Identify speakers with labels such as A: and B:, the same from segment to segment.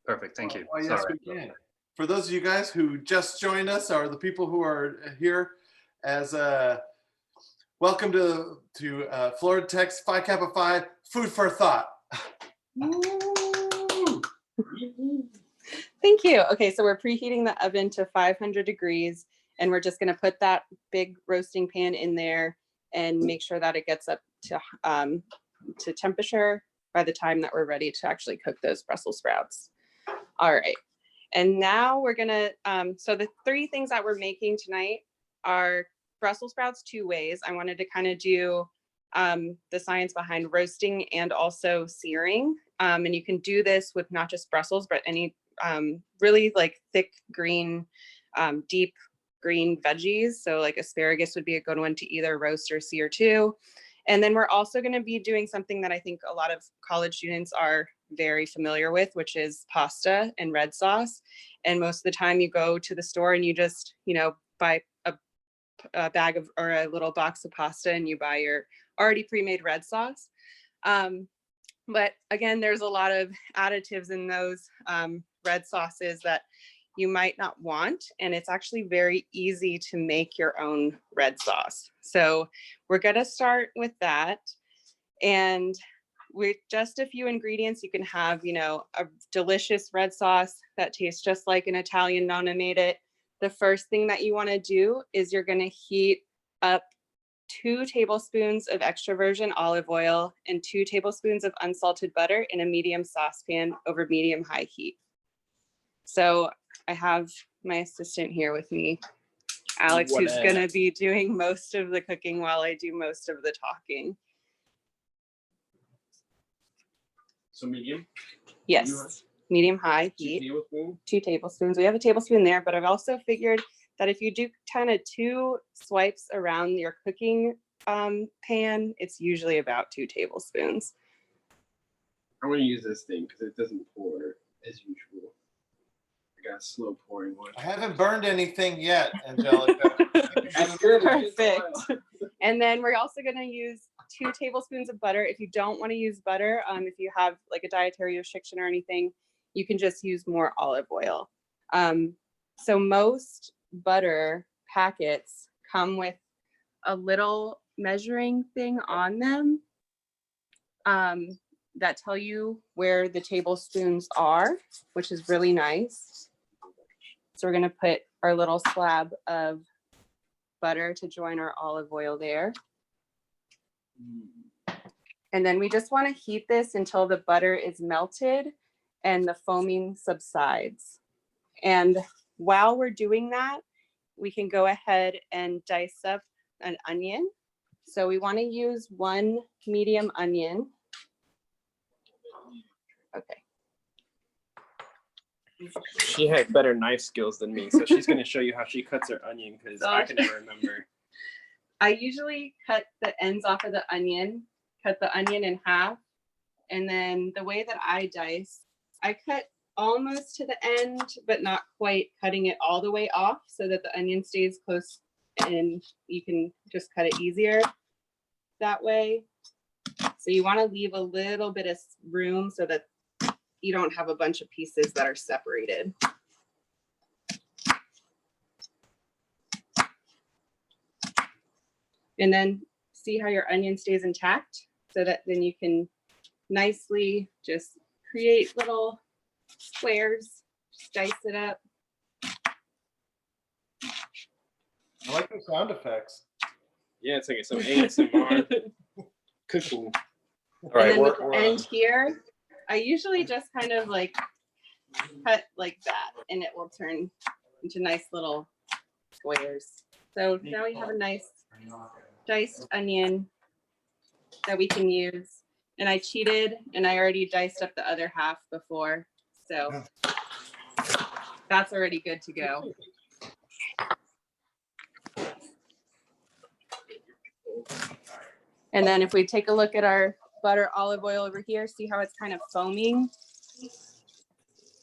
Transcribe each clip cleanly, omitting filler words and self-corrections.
A: Perfect. Thank you.
B: Yes,
A: Sorry.
B: we can. For those of you guys who just joined us, or the people who are here, as welcome to Florida Tech's Phi Kappa Phi Food for Thought.
C: Thank you. Okay, so we're preheating the oven to 500 degrees, and we're just going to put that big roasting pan in there and make sure that it gets up to temperature by the time that we're ready to actually cook those Brussels sprouts. All right. And now we're gonna, so the three things that we're making tonight are Brussels sprouts two ways. I wanted to kind of do the science behind roasting and also searing. And you can do this with not just Brussels, but any really like thick green, deep green veggies. So like asparagus would be a good one to either roast or sear too. And then we're also going to be doing something that I think a lot of college students are very familiar with, which is pasta and red sauce. And most of the time you go to the store and you just, you know, buy a bag of or a little box of pasta and you buy your already pre-made red sauce. But again, there's a lot of additives in those red sauces that you might not want, and it's actually very easy to make your own red sauce. So we're going to start with that, and with just a few ingredients you can have, you know, a delicious red sauce that tastes just like an Italian nonna made it. The first thing that you want to do is you're going to heat up 2 tablespoons of extra virgin olive oil and 2 tablespoons of unsalted butter in a medium saucepan over medium high heat. So I have my assistant here with me, Alex, who's going to be doing most of the cooking while I do most of the talking.
D: So medium?
C: Yes, medium high heat. 2 tablespoons. We have a tablespoon there, but I've also figured that if you do kind of 2 swipes around your cooking pan, it's usually about 2 tablespoons.
D: I want to use this thing because it doesn't pour as usual. I got a slow pouring one.
B: I haven't burned anything yet, Angelica.
C: Perfect. And then we're also going to use 2 tablespoons of butter. If you don't want to use butter, if you have like a dietary restriction or anything, you can just use more olive oil. So most butter packets come with a little measuring thing on them that tell you where the tablespoons are, which is really nice. So we're going to put our little slab of butter to join our olive oil there. And then we just want to heat this until the butter is melted and the foaming subsides. And while we're doing that, we can go ahead and dice up an onion. So we want to use 1 medium onion. Okay.
D: She has better knife skills than me, so she's going to show you how she cuts her onion because I can never remember.
C: I usually cut the ends off of the onion, cut the onion in half, and then the way that I dice, I cut almost to the end, but not quite cutting it all the way off so that the onion stays close and you can just cut it easier that way. So you want to leave a little bit of room so that you don't have a bunch of pieces that are separated. And then see how your onion stays intact so that then you can nicely just create little squares, just dice it up.
B: I like the sound effects.
D: Yeah, it's like some ASMR cooking.
C: All right, and then with the end here, I usually just kind of like cut like that and it will turn into nice little squares. So now we have a nice diced onion that we can use. And I cheated and I already diced up the other half before. So that's already good to go. And then if we take a look at our butter olive oil over here, see how it's kind of foaming?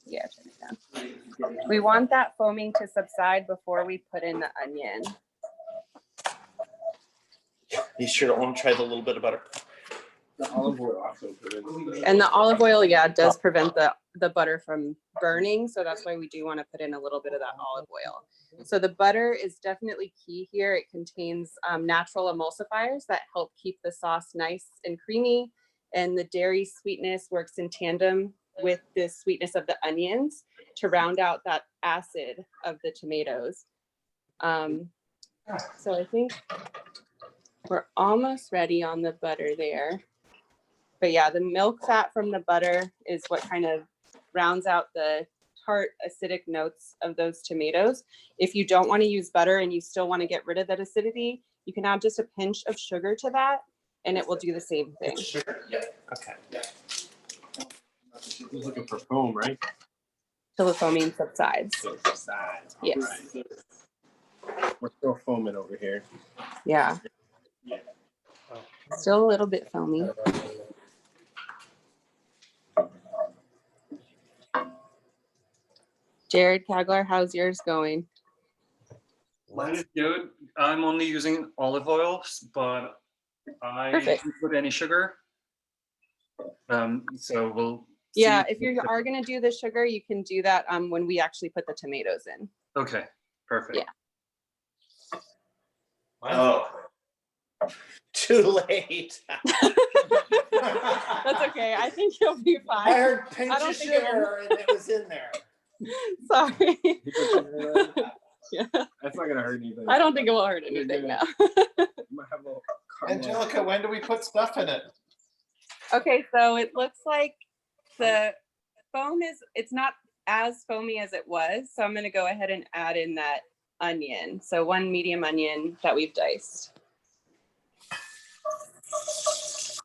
C: Yeah, turn it down. We want that foaming to subside before we put in the onion.
E: You sure don't want to try the little bit of butter?
D: The olive oil also put in.
C: And the olive oil, yeah, does prevent the the butter from burning. So that's why we do want to put in a little bit of that olive oil. So the butter is definitely key here. It contains natural emulsifiers that help keep the sauce nice and creamy. And the dairy sweetness works in tandem with the sweetness of the onions to round out that acid of the tomatoes. So I think we're almost ready on the butter there. But yeah, the milk fat from the butter is what kind of rounds out the tart acidic notes of those tomatoes. If you don't want to use butter and you still want to get rid of that acidity, you can add just a pinch of sugar to that and it will do the same thing.
E: Sugar? Yeah. Okay.
D: He's looking for foam, right?
C: Till the foaming subsides.
D: So sides.
C: Yes.
D: Right. We're still foaming over here.
C: Yeah. Still a little bit foamy. Jared Kagler, how's yours going?
A: Mine is good. I'm only using olive oil, but I
C: Perfect.
A: didn't put any sugar. So we'll see.
C: Yeah, if you are going to do the sugar, you can do that when we actually put the tomatoes in.
A: Okay, perfect.
C: Yeah.
E: Oh, too late.
C: That's okay. I think you'll be
E: I
C: fine.
E: heard pinch
C: I don't
E: of
C: think it
E: sugar and it was in there.
C: Sorry.
D: He put sugar in it.
C: Yeah.
D: That's not gonna hurt anything.
C: I don't think it will hurt anything now.
D: You might have a little caramel.
B: Angelica, when do we put stuff in it?
C: Okay, so it looks like the foam it's not as foamy as it was. So I'm going to go ahead and add in that onion. So 1 medium onion that we've diced.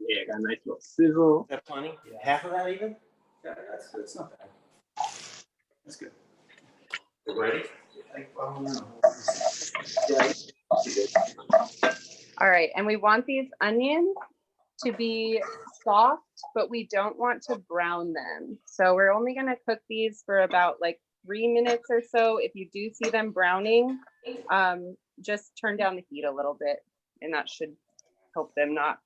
D: Yeah, got a nice little sizzle.
E: Is that plenty? Half of that even?
A: Yeah, that's good. It's not bad. That's good.
E: Ready?
C: All right, and we want these onions to be soft, but we don't want to brown them. So we're only going to cook these for about like 3 minutes or so. If you do see them browning, just turn down the heat a little bit, and that should help them not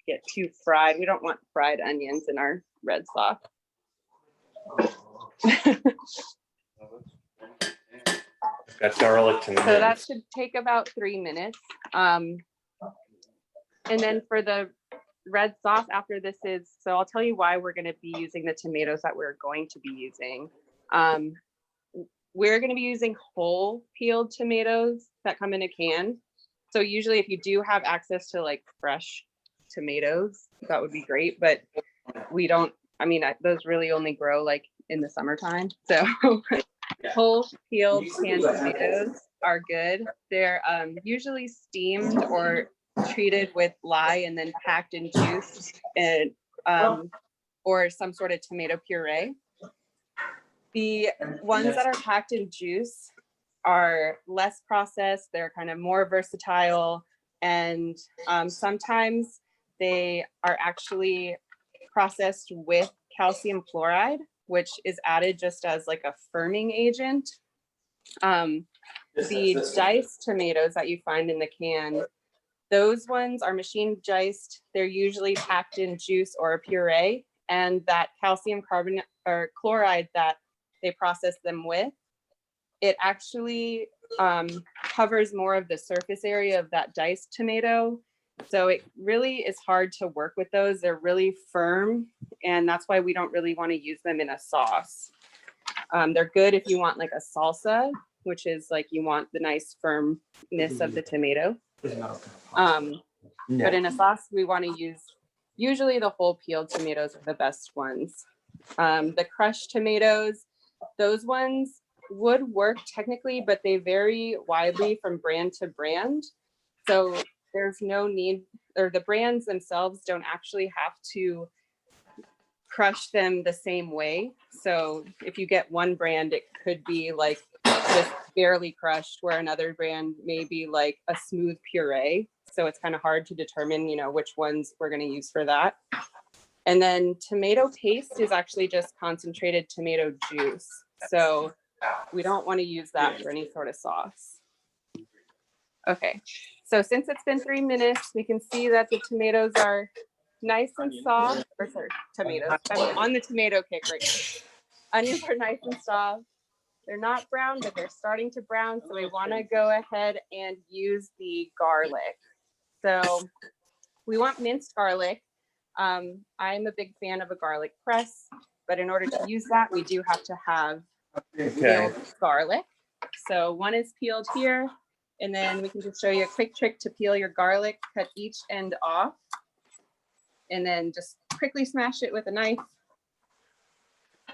C: get too fried. We don't want fried onions in our red sauce.
E: Got garlic and
C: So that should take about 3 minutes. And then for the red sauce after this is, so I'll tell you why we're going to be using the tomatoes that we're going to be using. We're going to be using whole peeled tomatoes that come in a can. So usually if you do have access to like fresh tomatoes, that would be great, but we don't, I mean, those really only grow like in the summertime. So whole peeled canned tomatoes are good. They're usually steamed or treated with lye and then packed in juice and or some sort of tomato puree. The ones that are packed in juice are less processed. They're kind of more versatile, and sometimes they are actually processed with calcium chloride, which is added just as like a firming agent. The diced tomatoes that you find in the can, those ones are machine diced. They're usually packed in juice or a puree, and that calcium carbonate or chloride that they process them with, it actually covers more of the surface area of that diced tomato. So it really is hard to work with those. They're really firm, and that's why we don't really want to use them in a sauce. They're good if you want like a salsa, which is like you want the nice firmness of the tomato. But in a sauce, we want to use usually the whole peeled tomatoes are the best ones. The crushed tomatoes, those ones would work technically, but they vary widely from brand to brand. So there's no need, or the brands themselves don't actually have to crush them the same way. So if you get one brand, it could be like just barely crushed, where another brand may be like a smooth puree. So it's kind of hard to determine, you know, which ones we're going to use for that. And then tomato paste is actually just concentrated tomato juice. So we don't want to use that for any sort of sauce. Okay, so since it's been 3 minutes, we can see that the tomatoes are nice and soft. Or sorry, tomatoes. I'm on the tomato kick right Onions are nice and soft. They're not brown, but they're starting to brown. So we want to go ahead and use the garlic. So we want minced garlic. I'm a big fan of a garlic press, but in order to use that, we do have to have peeled garlic. So one is peeled here, and then we can just show you a quick trick to peel your garlic. Cut each end off, and then just quickly smash it with a knife.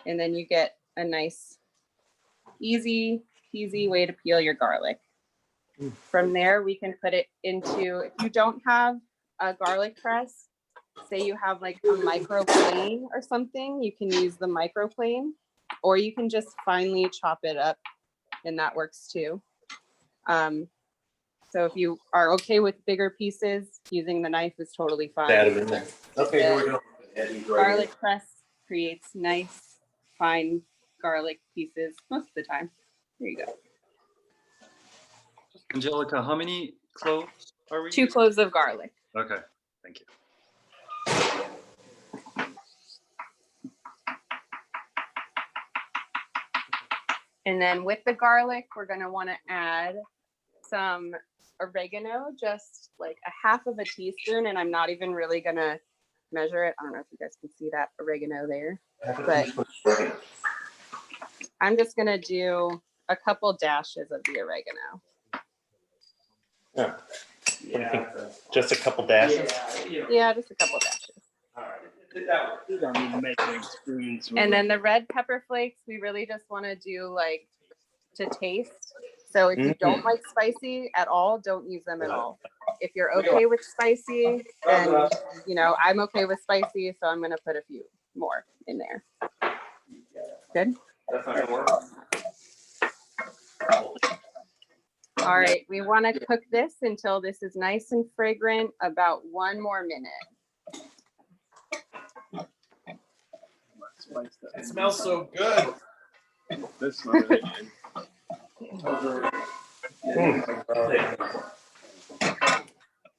C: And then you get a nice, easy peasy way to peel your garlic. From there, we can put it into, if you don't have a garlic press, say you have like a microplane or something, you can use the microplane, or you can just finely chop it up, and that works too. So if you are okay with bigger pieces, using the knife is totally fine.
E: Add 'em in there. Okay, here we go.
C: Garlic press creates nice, fine garlic pieces most of the time. Here you go.
A: Angelica, how many cloves are we?
C: 2 cloves of garlic.
A: Okay, thank you.
C: And then with the garlic, we're going to want to add some oregano, just like a half of a teaspoon. And I'm not even really going to measure it. I don't know if you guys can see that oregano there, but I'm just going to do a couple dashes of the oregano.
E: Yeah. Just a couple dashes.
C: Yeah, just a couple dashes. And then the red pepper flakes, we really just want to do like to taste. So if you don't like spicy at all, don't use them at all. If you're okay with spicy, then, you know, I'm okay with spicy, so I'm going to put a few more in there. Good?
E: That's not gonna work.
C: All right, we want to cook this until this is nice and fragrant, about 1 more minute.
B: It smells so good.
D: This one again.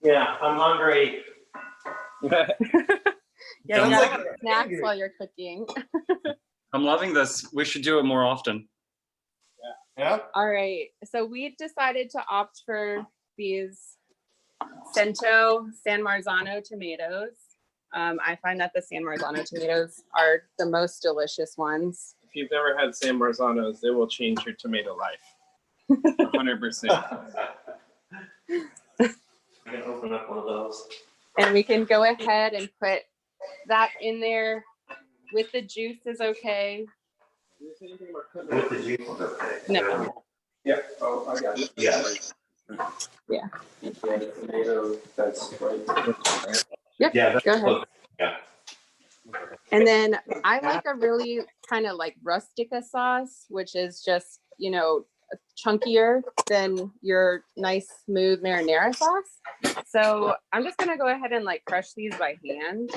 E: Yeah, I'm hungry.
C: Yeah, you
B: Sounds
C: gotta
B: like
C: have
B: you're
C: snacks
B: hungry.
C: while you're cooking.
A: I'm loving this. We should do it more often.
B: Yeah.
C: All right, so we decided to opt for these Cento San Marzano tomatoes. I find that the San Marzano tomatoes are the most delicious ones.
D: If you've never had San Marzanos, they will change your tomato life. 100%.
E: I'm gonna open up one of those.
C: And we can go ahead and put that in there with the juice is okay.
E: With the juice. Okay.
C: No.
D: Yeah. Oh, I got it.
E: Yeah.
C: Yeah.
D: Tomato, that's right.
C: Yep,
E: Yeah. That's
C: go ahead.
E: close. Yeah.
C: And then I like a really kind of like rustica sauce, which is just, you know, chunkier than your nice smooth marinara sauce. So I'm just gonna go ahead and like crush these by hand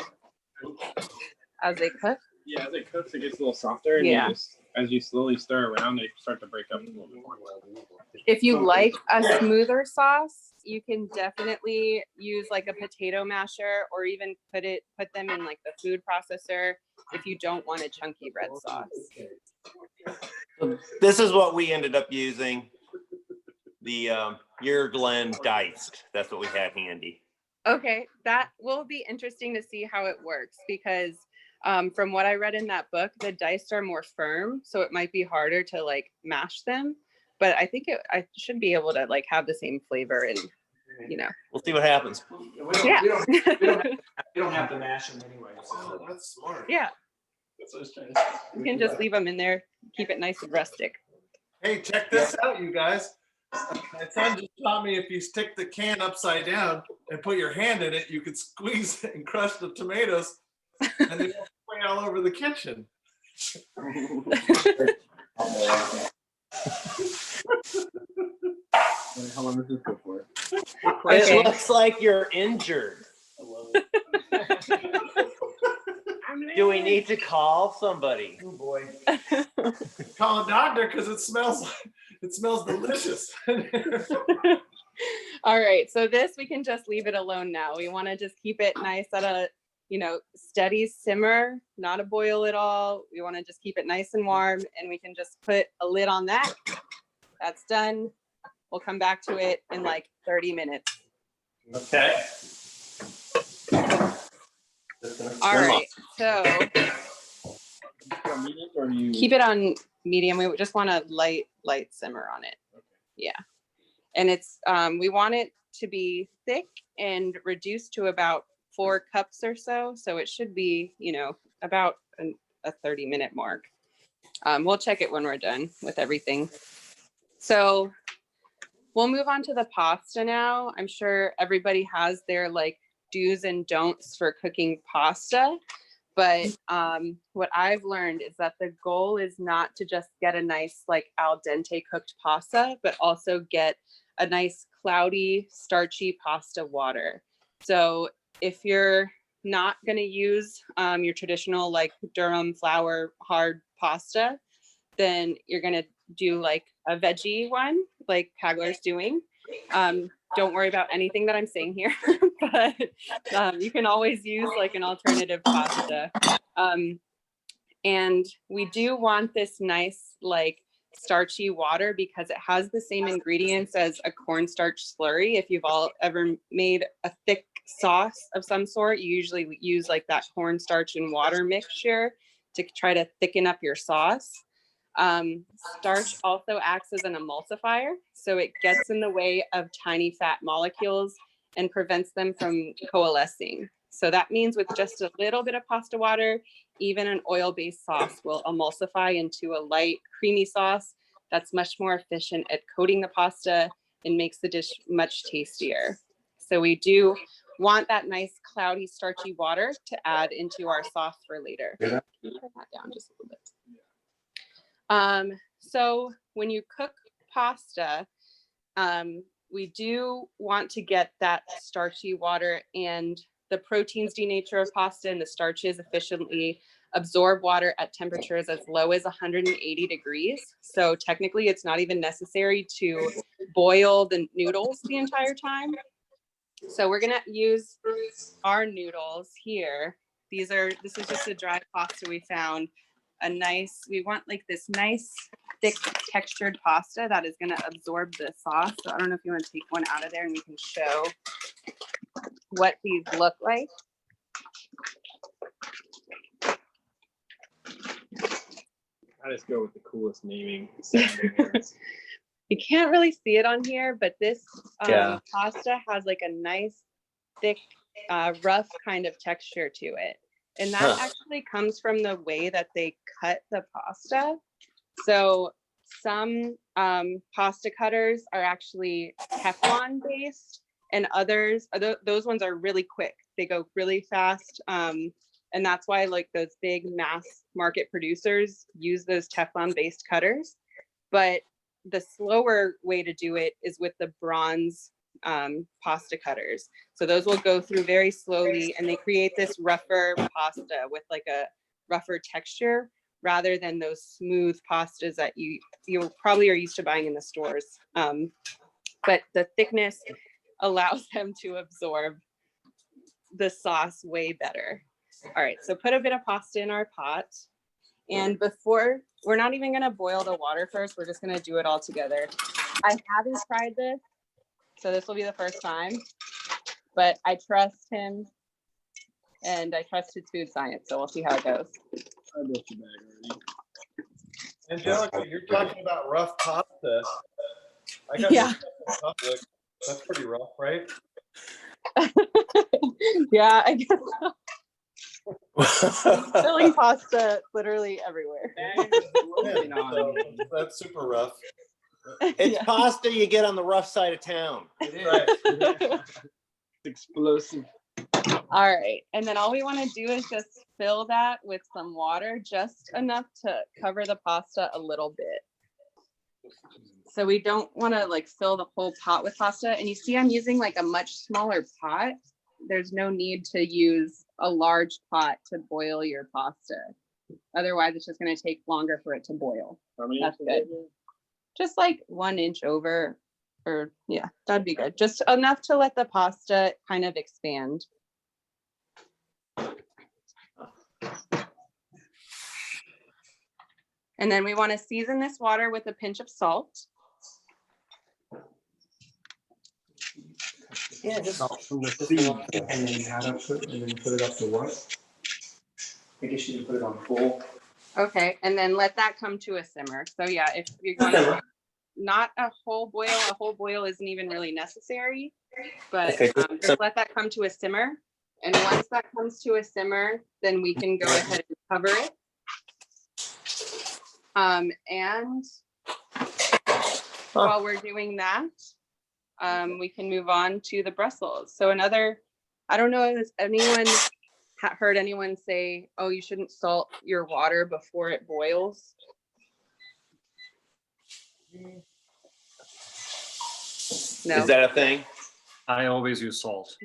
C: as they cook.
D: Yeah, as it cooks, it gets a little softer. And
C: Yeah.
D: you just, as you slowly stir around, they start to break up a little bit more.
C: If you like a smoother sauce, you can definitely use like a potato masher, or even put them in like the food processor if you don't want a chunky red sauce.
F: This is what we ended up using. The Year Glen diced. That's what we had handy.
C: Okay, that will be interesting to see how it works, because from what I read in that book, the diced are more firm, so it might be harder to like mash them. But I think I should be able to like have the same flavor, and you know.
F: We'll see what happens.
C: Yeah.
G: We don't have to mash them anyway. So.
B: Oh, that's smart.
C: Yeah,
G: That's what I was trying to say.
C: you can just leave them in there, keep it nice and rustic.
B: Hey, check this out, you guys. My son just taught me if you stick the can upside down and put your hand in it, you could squeeze it and crush the tomatoes, and they won't fly all over the kitchen.
D: How long does this go for?
C: Okay.
F: It looks like you're injured. Do we need to call somebody?
G: Oh boy.
B: Call a doctor because it smells delicious.
C: All right, so this we can just leave it alone now. We want to just keep it nice at a steady simmer, not a boil at all. We want to just keep it nice and warm, and we can just put a lid on that. That's done. We'll come back to it in like 30 minutes.
E: Okay.
C: All right, so
D: Or you
C: keep it on medium. We just want a light simmer on it. Yeah. And it's, we want it to be thick and reduced to about 4 cups or so. So it should be, about a 30-minute mark. We'll check it when we're done with everything. So we'll move on to the pasta now. I'm sure everybody has their like do's and don'ts for cooking pasta. But what I've learned is that the goal is not to just get a nice like al dente cooked pasta, but also get a nice cloudy, starchy pasta water. So if you're not going to use your traditional like durum flour hard pasta, then you're going to do like a veggie one, like Kagler's doing. Don't worry about anything that I'm saying here, but you can always use like an alternative pasta. And we do want this nice like starchy water because it has the same ingredients as a cornstarch slurry. If you've all ever made a thick sauce of some sort, you usually use like that cornstarch and water mixture to try to thicken up your sauce. Starch also acts as an emulsifier, so it gets in the way of tiny fat molecules and prevents them from coalescing. So that means with just a little bit of pasta water, even an oil-based sauce will emulsify into a light, creamy sauce that's much more efficient at coating the pasta and makes the dish much tastier. So we do want that nice, cloudy, starchy water to add into our sauce for later. Can you turn that down just a little bit? So when you cook pasta, we do want to get that starchy water, and the proteins denature of pasta and the starches efficiently absorb water at temperatures as low as 180 degrees. So technically it's not even necessary to boil the noodles the entire time. So we're gonna use our noodles here. This is just a dry pasta we found. We want like this nice, thick, textured pasta that is gonna absorb the sauce. So I don't know if you want to take one out of there and we can show what these look like.
D: I just go with the coolest naming sounding ones.
C: You can't really see it on here, but this
E: Yeah.
C: pasta has like a nice, thick, rough kind of texture to it. And that actually comes from the way that they cut the pasta. So some pasta cutters are actually Teflon based, and others, those ones are really quick. They go really fast. And that's why like those big mass market producers use those Teflon based cutters. But the slower way to do it is with the bronze pasta cutters. So those will go through very slowly, and they create this rougher pasta with like a rougher texture rather than those smooth pastas that you probably are used to buying in the stores. But the thickness allows them to absorb the sauce way better. All right, so put a bit of pasta in our pot. And we're not even gonna boil the water first, we're just gonna do it all together. I haven't tried this, so this will be the first time, but I trust him and I trust his food science, so we'll see how it goes.
D: I built your bag already.
B: Angelica, you're talking about rough pasta. I got
C: Yeah.
B: this in public. That's pretty rough, right?
C: Yeah, I guess so. Filling pasta literally everywhere.
B: So that's super rough.
F: It's
C: Yeah.
F: pasta you get on the rough side of town.
B: Right.
D: It's explosive.
C: All right, and then all we want to do is just fill that with some water, just enough to cover the pasta a little bit. So we don't want to like fill the whole pot with pasta. And you see I'm using like a much smaller pot. There's no need to use a large pot to boil your pasta. Otherwise, it's just going to take longer for it to boil.
D: How many
C: That's
D: inches?
C: good. Just like 1 inch over, or yeah, that'd be good. Just enough to let the pasta kind of expand. And then we want to season this water with a pinch of salt.
E: Yeah, just
G: From the
E: just
G: sea.
E: enough, and then how to put, and then put it up to what? I guess you can put it on full.
C: Okay, and then let that come to a simmer. So yeah, if you're going to not a whole boil isn't even really necessary, but
E: Okay,
C: just let that come to a simmer. And once that comes to a simmer, then we can go ahead and cover it. And while we're doing that, we can move on to the Brussels. So another, I don't know if anyone heard anyone say, oh, you shouldn't salt your water before it boils. No.
F: Is that a thing?
A: I always use salt.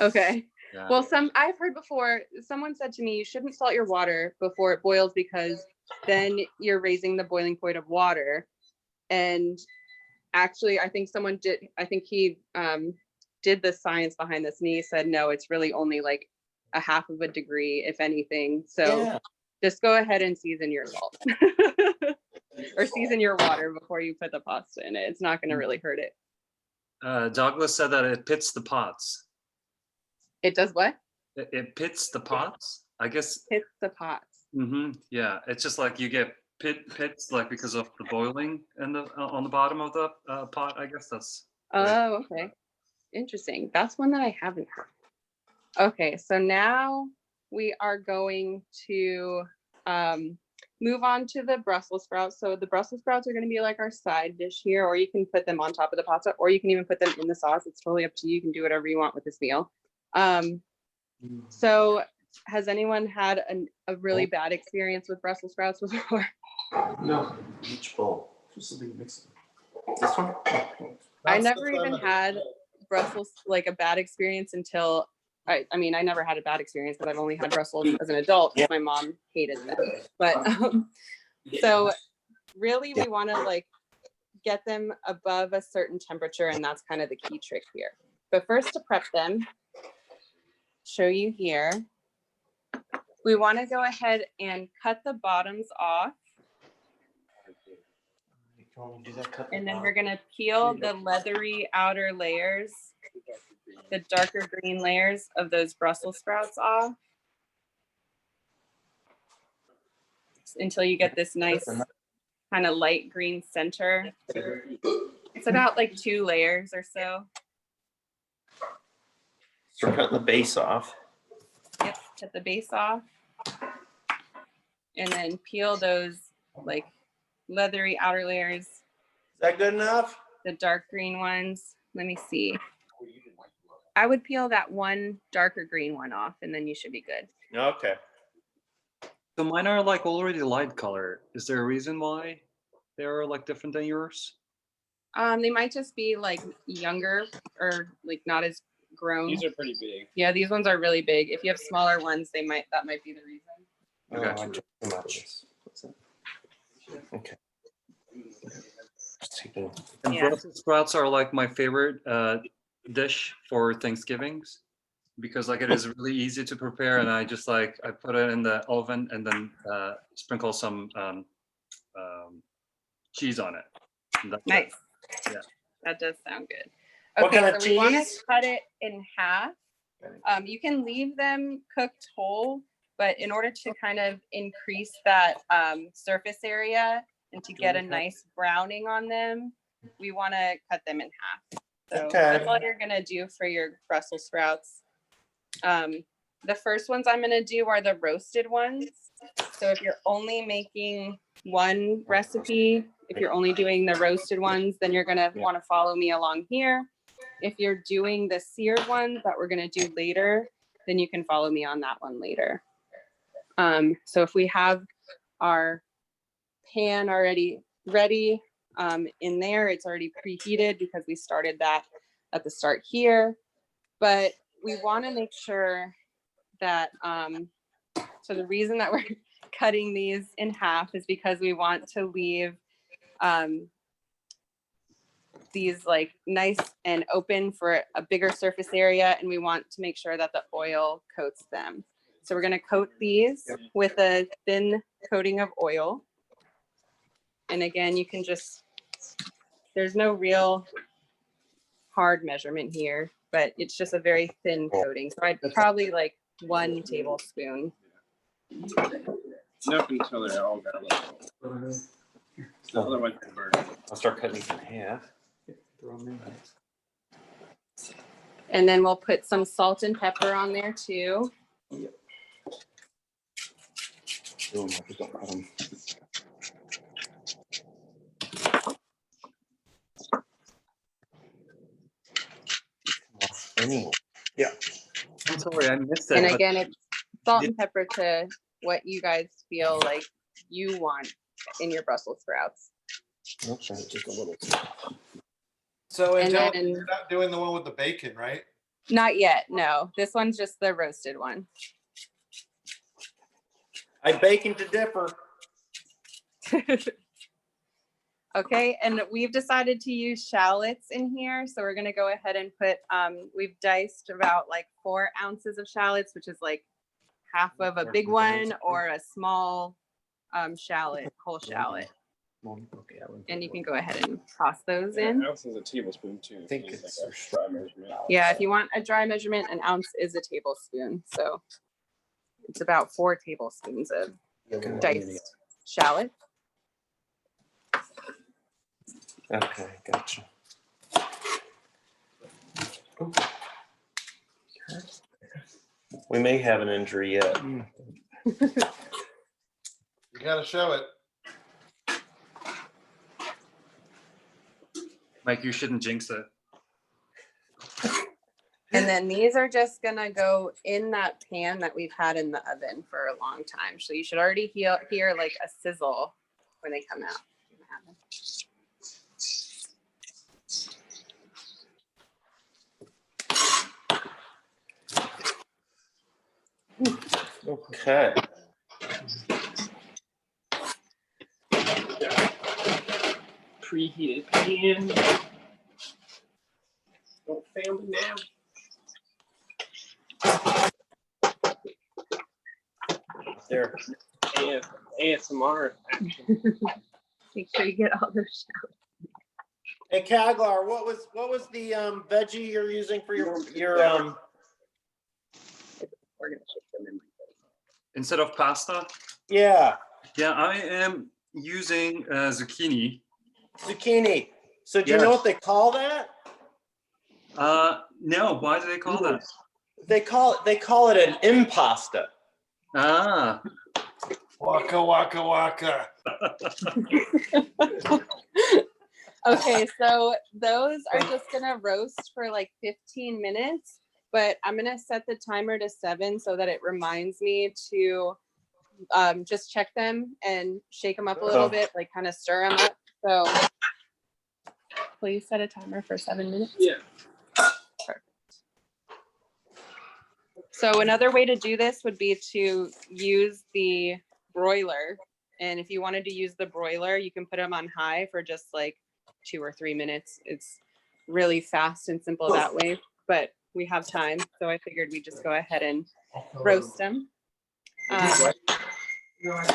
C: Okay.
A: Yeah.
C: Well, I've heard before, someone said to me, you shouldn't salt your water before it boils because then you're raising the boiling point of water. And actually, I think he did the science behind this, and he said, no, it's really only like a half of a degree, if anything. So just go ahead and season your salt or season your water before you put the pasta in it. It's not going to really hurt it.
A: Douglas said that it pits the pots.
C: It does what?
A: It pits the pots, I guess.
C: Hits the pots.
A: Yeah, it's just like you get pits like because of the boiling and the on the bottom of the pot. I guess that's.
C: Oh, okay. Interesting. That's one that I haven't heard. Okay, so now we are going to move on to the Brussels sprouts. So the Brussels sprouts are going to be like our side dish here, or you can put them on top of the pasta, or you can even put them in the sauce. It's totally up to you. You can do whatever you want with this meal. So has anyone had a really bad experience with Brussels sprouts before?
E: No. Which bowl? Just a big mix. This one?
C: I never even had Brussels, like a bad experience until, I mean, I never had a bad experience because I've only had Brussels as an adult because my mom hated them. But so really we want to like get them above a certain temperature, and that's kind of the key trick here. But first, to prep them, show you here, we want to go ahead and cut the bottoms off. And then we're going to peel the leathery outer layers, the darker green layers of those Brussels sprouts off until you get this nice kind of light green center. It's about like 2 layers or so.
F: So we're cutting the base off.
C: Yep, cut the base off. And then peel those like leathery outer layers.
F: Is that good enough?
C: The dark green ones. Let me see. I would peel that one darker green one off, and then you should be good.
F: Okay.
A: So mine are like already light color. Is there a reason why they are like different than yours?
C: They might just be like younger or like not as grown.
D: These are pretty big.
C: Yeah, these ones are really big. If you have smaller ones, that might be the reason.
A: Okay.
E: Too much. Okay. Just taking.
A: And
C: Yeah.
A: Brussels sprouts are like my favorite dish for Thanksgivings because like it is really easy to prepare, and I just like I put it in the oven and then sprinkle some cheese on it. And that's it.
C: Nice.
A: Yeah.
C: That does sound good.
E: What
C: Okay,
E: kind of
C: so we want to
E: cheese?
C: cut it in half. You can leave them cooked whole, but in order to kind of increase that surface area and to get a nice browning on them, we want to cut them in half. So
E: Okay.
C: that's all you're gonna do for your Brussels sprouts. The first ones I'm gonna do are the roasted ones. So if you're only making one recipe, if you're only doing the roasted ones, then you're gonna want to follow me along here. If you're doing the seared ones that we're gonna do later, then you can follow me on that one later. So if we have our pan already ready in there, it's already preheated because we started that at the start here. But we want to make sure that, so the reason that we're cutting these in half is because we want to leave these like nice and open for a bigger surface area, and we want to make sure that the oil coats them. So we're going to coat these with a thin coating of oil. And again, you can just, there's no real hard measurement here, but it's just a very thin coating. So I'd probably like 1 tablespoon.
D: Enough until they're all got a little. So otherwise they burn.
F: I'll start cutting these in half.
E: Throw them in.
C: And then we'll put some salt and pepper on there too.
F: Ooh, I just don't cut 'em. Anyway.
A: I'm sorry, I missed it.
C: And
A: but
C: again, it's salt and pepper to what you guys feel like you want in your Brussels sprouts.
F: Okay, just a little.
B: So
C: And
B: Angelica,
C: then-
B: you're not doing the one with the bacon, right?
C: Not yet, no. This one's just the roasted one.
F: I bacon to differ.
C: Okay, and we've decided to use shallots in here. So we're gonna go ahead and put, we've diced about like 4 ounces of shallots, which is like half of a big one or a small shallot, whole shallot.
E: Okay, that one.
C: And you can go ahead and toss those in.
D: An ounce is a tablespoon too.
E: I think
D: Use
E: it's
D: like a dry measurement.
C: Yeah, if you want a dry measurement, an ounce is a tablespoon. So it's about 4 tablespoons of diced shallot.
F: Okay, gotcha. We may have an injury yet.
B: You gotta show it.
A: Mike, you shouldn't jinx it.
C: And then these are just gonna go in that pan that we've had in the oven for a long time. So you should already hear like a sizzle when they come out.
F: Okay.
D: Preheated pan. Don't fail me now.
F: There.
D: ASMR action.
C: Make sure you get all those shallots.
F: Hey, Kaglar, what was the veggie you're using for your
C: We're gonna shift them in like this.
A: Instead of pasta,
F: yeah,
A: I am using zucchini.
F: zucchini. So do you
A: Yes.
F: know what they call that?
A: No, why do they call that?
F: They call it an impasta.
A: Ah,
B: Waka waka waka.
C: Okay, so those are just gonna roast for like 15 minutes, but I'm gonna set the timer to 7 so that it reminds me to just check them and shake them up a little bit, like kind of stir them up. So please set a timer for 7 minutes.
D: Yeah.
C: Perfect. So another way to do this would be to use the broiler. And if you wanted to use the broiler, you can put them on high for just like 2 or 3 minutes. It's really fast and simple that way, but we have time. So I figured we'd just go ahead and roast them.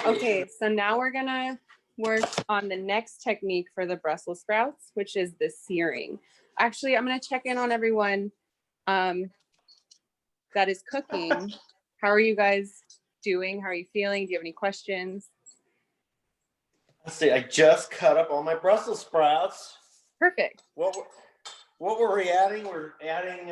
C: Okay, so now we're gonna work on the next technique for the Brussels sprouts, which is the searing. Actually, I'm gonna check in on everyone that is cooking. How are you guys doing? How are you feeling? Do you have any questions?
F: Let's see. I just cut up all my Brussels sprouts.
C: Perfect.
F: What were we adding? We're adding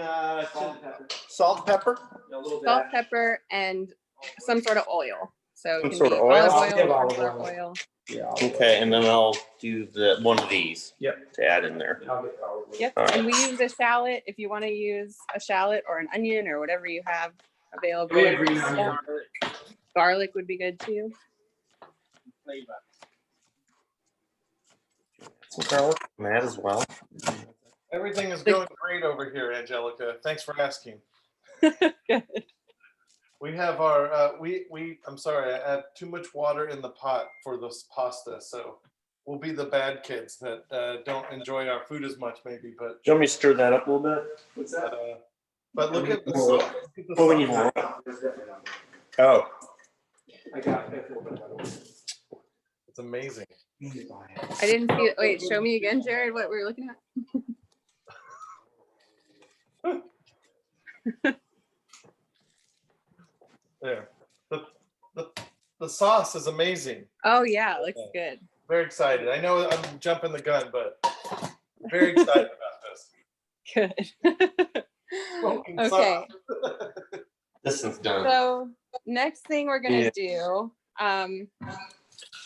F: salt, pepper.
E: A little bit.
C: Salt, pepper, and some sort of oil. So it
F: Some
C: can
F: sort
C: be
F: of oil?
C: olive
E: Give
C: oil,
E: olive
C: sunflower
E: oil.
C: oil.
E: Yeah.
F: Okay, and then I'll do one of these.
E: Yep.
F: To add in there.
E: I'll get olive oil.
C: Yep,
F: All right.
C: and we use a shallot if you want to use a shallot or an onion or whatever you have available.
E: We have green onion.
C: Garlic would be good too.
F: Some garlic in that as well.
B: Everything is going great over here, Angelica. Thanks for asking.
C: Good.
B: We have our I'm sorry, I add too much water in the pot for this pasta, so we'll be the bad kids that don't enjoy our food as much, maybe. But
F: Do you want me to stir that up a little bit?
E: What's that?
B: but look at the salt. Look at the
F: Well, we
B: salt.
F: need more.
E: There's definitely not.
F: Oh,
E: I got it. A little bit of that.
B: It's amazing.
C: I didn't see it. Wait, show me again, Jared, what we're looking at.
B: There. The sauce is amazing.
C: Oh yeah, it looks good.
B: Very excited. I know I'm jumping the gun, but very excited about this.
C: Good.
B: Smoking
C: Okay.
B: sauce.
D: This is done.
C: So next thing we're gonna do,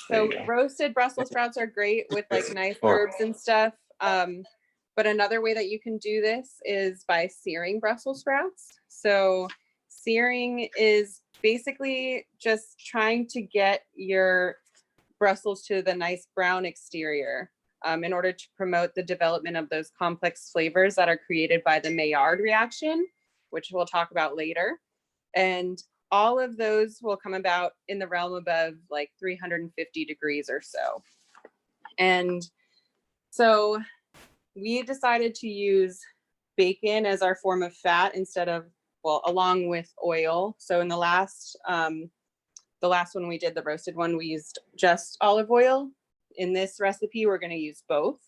C: so roasted Brussels sprouts are great with like nice herbs and stuff. But another way that you can do this is by searing Brussels sprouts. So searing is basically just trying to get your Brussels to the nice brown exterior in order to promote the development of those complex flavors that are created by the Maillard reaction, which we'll talk about later. And all of those will come about in the realm above like 350 degrees or so. And so we decided to use bacon as our form of fat instead of, well, along with oil. So in the last one we did, the roasted one, we used just olive oil. In this recipe, we're going to use both.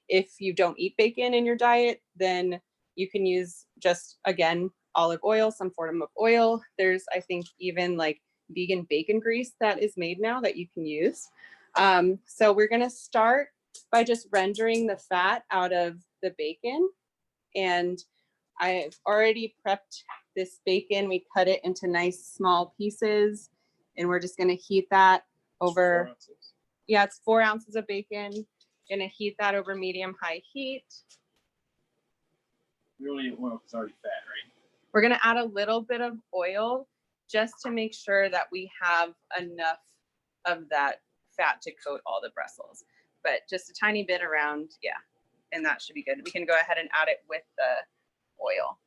C: If you don't eat bacon in your diet, then you can use just, again, olive oil, some form of oil. There's, I think, even like vegan bacon grease that is made now that you can use. So we're going to start by just rendering the fat out of the bacon. And I've already prepped this bacon. We cut it into nice small pieces, and we're just going to heat that over. Yeah, it's 4 ounces of bacon. Going to heat that over medium-high heat.
D: We only eat oil because it's already fat, right?
C: We're going to add a little bit of oil just to make sure that we have enough of that fat to coat all the Brussels, but just a tiny bit around, yeah, and that should be good. We can go ahead and add it with the oil.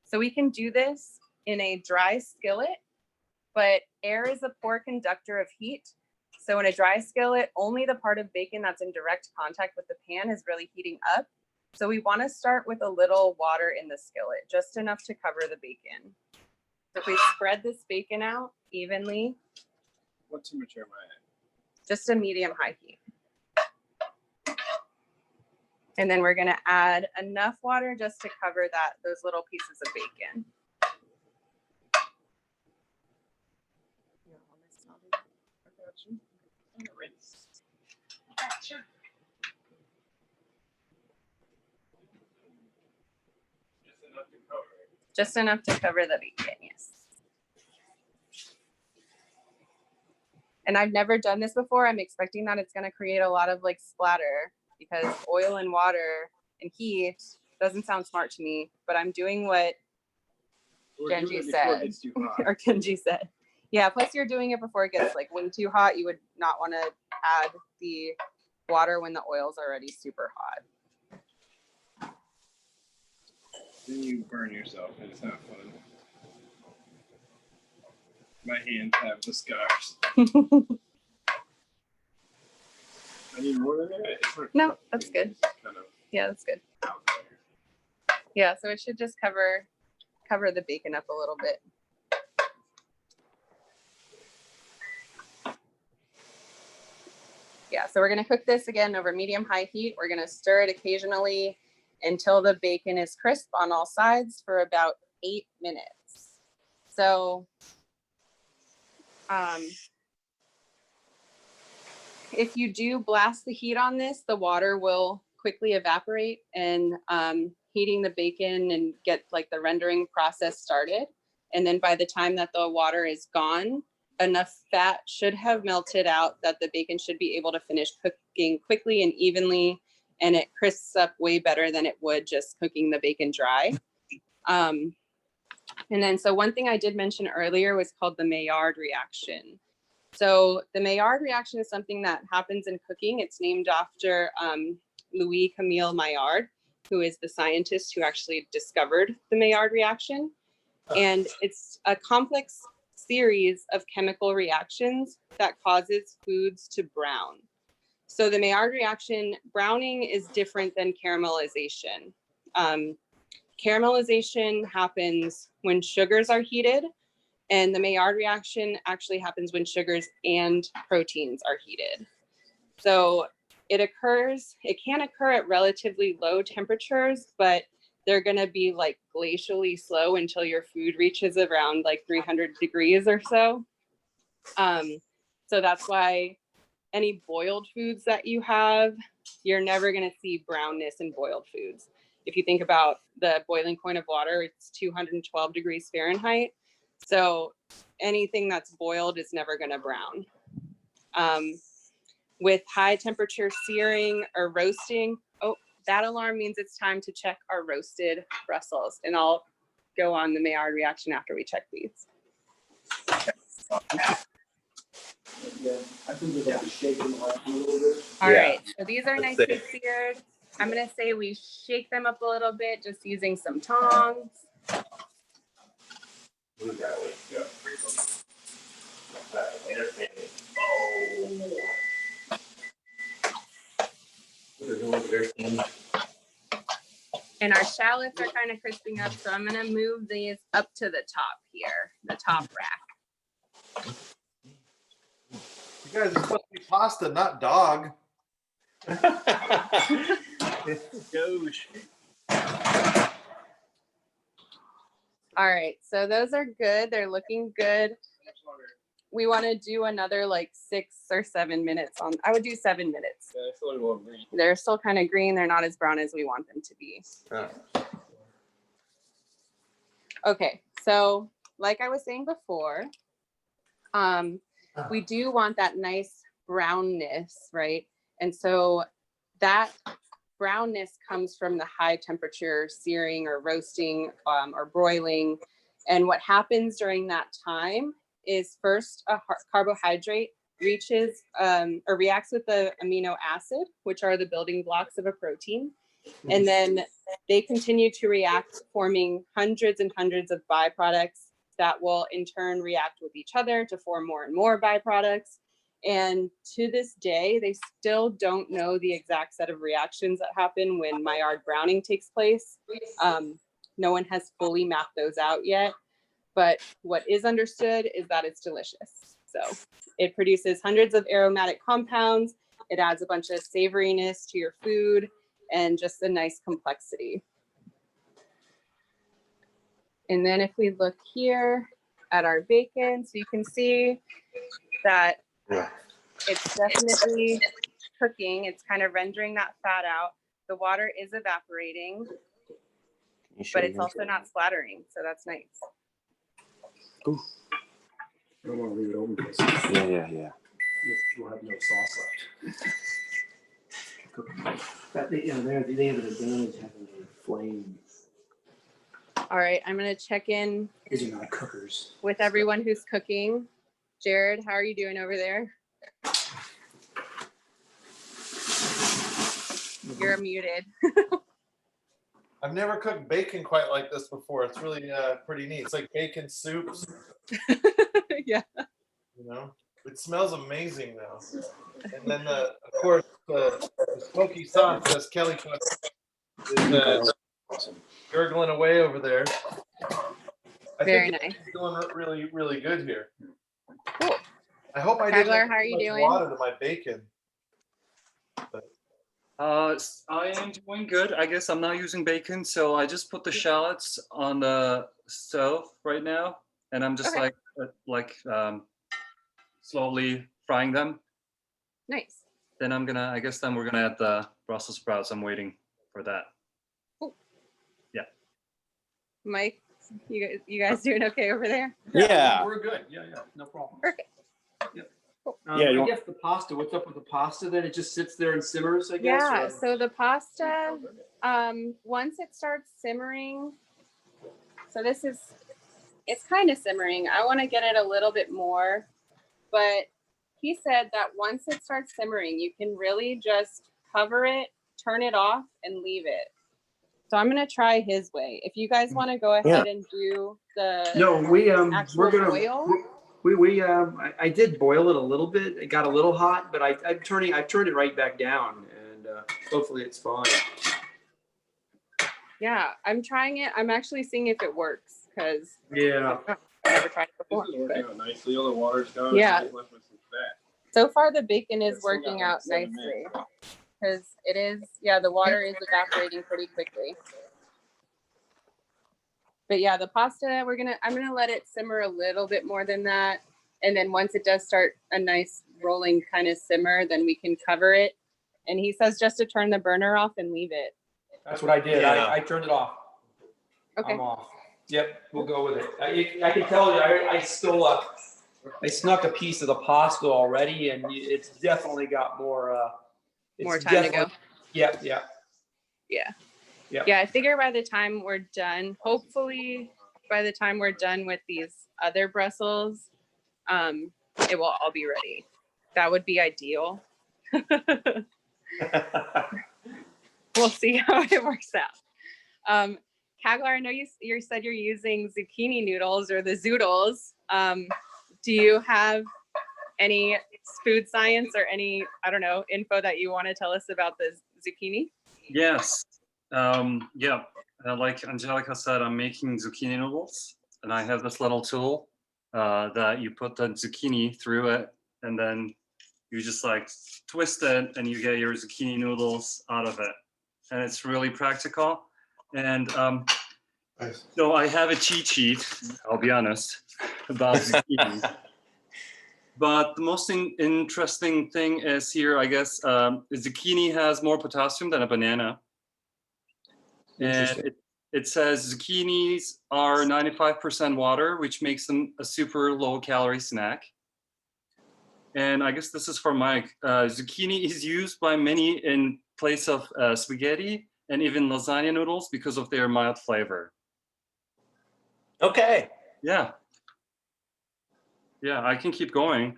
C: So we can do this in a dry skillet, but air is a poor conductor of heat. So in a dry skillet, only the part of bacon that's in direct contact with the pan is really heating up. So we want to start with a little water in the skillet, just enough to cover the bacon. So if we spread this bacon out evenly.
D: What temperature am I at?
C: Just a medium-high heat. And then we're going to add enough water just to cover those little pieces of bacon.
D: Sure.
C: Just enough to cover the bacon, yes. And I've never done this before. I'm expecting that it's going to create a lot of like splatter because oil and water and heat doesn't sound smart to me, but I'm doing what Genji said. Or Genji said. Yeah, plus you're doing it before it gets like way too hot. You would not want to add the water when the oil's already super hot.
D: Then you burn yourself and it's not fun. My hands have the scars. I need more than that?
C: No, that's good.
D: Kind of
C: Yeah, that's good.
D: out there.
C: Yeah, so it should just cover the bacon up a little bit. Yeah, so we're going to cook this again over medium-high heat. We're going to stir it occasionally until the bacon is crisp on all sides for about 8 minutes. So if you do blast the heat on this, the water will quickly evaporate and heating the bacon and get like the rendering process started. And then by the time that the water is gone, enough fat should have melted out that the bacon should be able to finish cooking quickly and evenly, and it crisps up way better than it would just cooking the bacon dry. And then, so one thing I did mention earlier was called the Maillard reaction. So the Maillard reaction is something that happens in cooking. It's named after Louis Camille Maillard, who is the scientist who actually discovered the Maillard reaction. And it's a complex series of chemical reactions that causes foods to brown. So the Maillard reaction, browning is different than caramelization. Caramelization happens when sugars are heated And the Maillard reaction actually happens when sugars and proteins are heated. So it can occur at relatively low temperatures, but they're going to be like glacially slow until your food reaches around like 300 degrees or so. So that's why any boiled foods that you have, you're never going to see brownness in boiled foods. If you think about the boiling point of water, it's 212 degrees Fahrenheit. So anything that's boiled is never going to brown. With high temperature searing or roasting, that alarm means it's time to check our roasted Brussels. And I'll go on the Maillard reaction after we check these.
E: Yeah, I think we have to shake them up a little bit.
C: All
F: Yeah.
C: right, so these are
F: Let's
C: nicely seared. I'm gonna say we shake them up a little bit just using some tongs. And our shallots are kind of crisping up, so I'm gonna move these up to the top here, the top rack.
B: You guys are supposed to be pasta, not dog.
F: Gosh.
C: All right, so those are good. They're looking good. We want to do another like 6 or 7 minutes on. I would do 7 minutes.
D: Yeah, it's a little more green.
C: They're still kind of green. They're not as brown as we want them to be. Okay, so like I was saying before, we do want that nice brownness, right? And so that brownness comes from the high temperature searing or roasting or broiling. And what happens during that time is first a carbohydrate reaches or reacts with the amino acid, which are the building blocks of a protein. And then they continue to react, forming hundreds and hundreds of byproducts that will in turn react with each other to form more and more byproducts. And to this day, they still don't know the exact set of reactions that happen when Maillard browning takes place. No one has fully mapped those out yet. But what is understood is that it's delicious. So it produces hundreds of aromatic compounds. It adds a bunch of savoriness to your food and just a nice complexity. And then if we look here at our bacon, so you can see that it's definitely cooking. It's kind of rendering that fat out. The water is evaporating, but it's also not splattering. So that's nice.
E: I don't want to leave it open because
F: Yeah.
E: we'll have no sauce left. But they have an advantage having a flame.
C: All right, I'm gonna check in
E: Because you're not cookers.
C: with everyone who's cooking. Jared, how are you doing over there? You're muted.
B: I've never cooked bacon quite like this before. It's really pretty neat. It's like bacon soups,
C: Yeah.
B: you know. It smells amazing though. And then of course the smoky sauce, as Kelly put, is gurgling away over there. I
C: Very
B: think
C: nice.
B: it's doing really, really good here.
C: Cool.
B: I hope I didn't
C: Kyler,
B: add
C: how are
B: too
C: you
B: much
C: doing?
B: water to my bacon.
A: I am doing good. I guess I'm not using bacon, so I just put the shallots on the stove right now, and I'm just
C: Okay.
A: slowly frying them.
C: Nice.
A: Then I guess then we're gonna add the Brussels sprouts. I'm waiting for that.
C: Mike, you guys doing okay over there?
F: Yeah.
G: We're good. Yeah, no problem.
C: Perfect.
F: Yeah,
G: I guess the pasta, what's up with the pasta then? It just sits there and simmers, I guess?
C: Yeah,
G: or-
C: so the pasta, once it starts simmering, so it's kind of simmering. I want to get it a little bit more, but he said that once it starts simmering, you can really just cover it, turn it off, and leave it. So I'm gonna try his way. If you guys want to go ahead and do the
E: No,
C: actual
E: we're gonna
C: boil.
E: I did boil it a little bit. It got a little hot, but I've turned it right back down, and hopefully it's fine.
C: Yeah, I'm trying it. I'm actually seeing if it works because
E: Yeah.
C: never tried it
D: This
C: before.
D: is working
C: But
D: out nicely. All the water's gone.
C: Yeah.
D: Just left with some fat.
C: so far, the bacon is
D: It's still got
C: working
D: like
C: out
D: 7
C: nicely
D: minutes.
C: because it is, yeah, the water is evaporating pretty quickly. But yeah, the pasta, I'm gonna let it simmer a little bit more than that. And then once it does start a nice rolling kind of simmer, then we can cover it. And he says just to turn the burner off and leave it.
E: That's what I did.
F: Yeah.
E: I turned it off.
C: Okay.
E: I'm off. Yep, we'll go with it. I can tell you, I stole I snuck a piece of the pasta already, and it's definitely got more.
C: More time to go.
E: Yep.
C: Yeah.
E: Yeah.
C: Yeah, I figure by the time we're done, hopefully by the time we're done with these other Brussels, it will all be ready. That would be ideal. We'll see how it works out. Haglar, I know you said you're using zucchini noodles or the zoodles. Do you have any food science or any, I don't know, info that you want to tell us about the zucchini?
A: Yes. Yeah. Like Angelica said, I'm making zucchini noodles, and I have this little tool that you put the zucchini through it, and then you just like twist it, and you get your zucchini noodles out of it. And it's really practical. And so I have a cheat sheet, I'll be honest, about zucchini. But the most interesting thing is here, I guess, zucchini has more potassium than a banana. And it says zucchinis are 95% water, which makes them a super low calorie snack. And I guess this is for Mike. Zucchini is used by many in place of spaghetti and even lasagna noodles because of their mild flavor.
F: Okay.
A: Yeah. Yeah, I can keep going.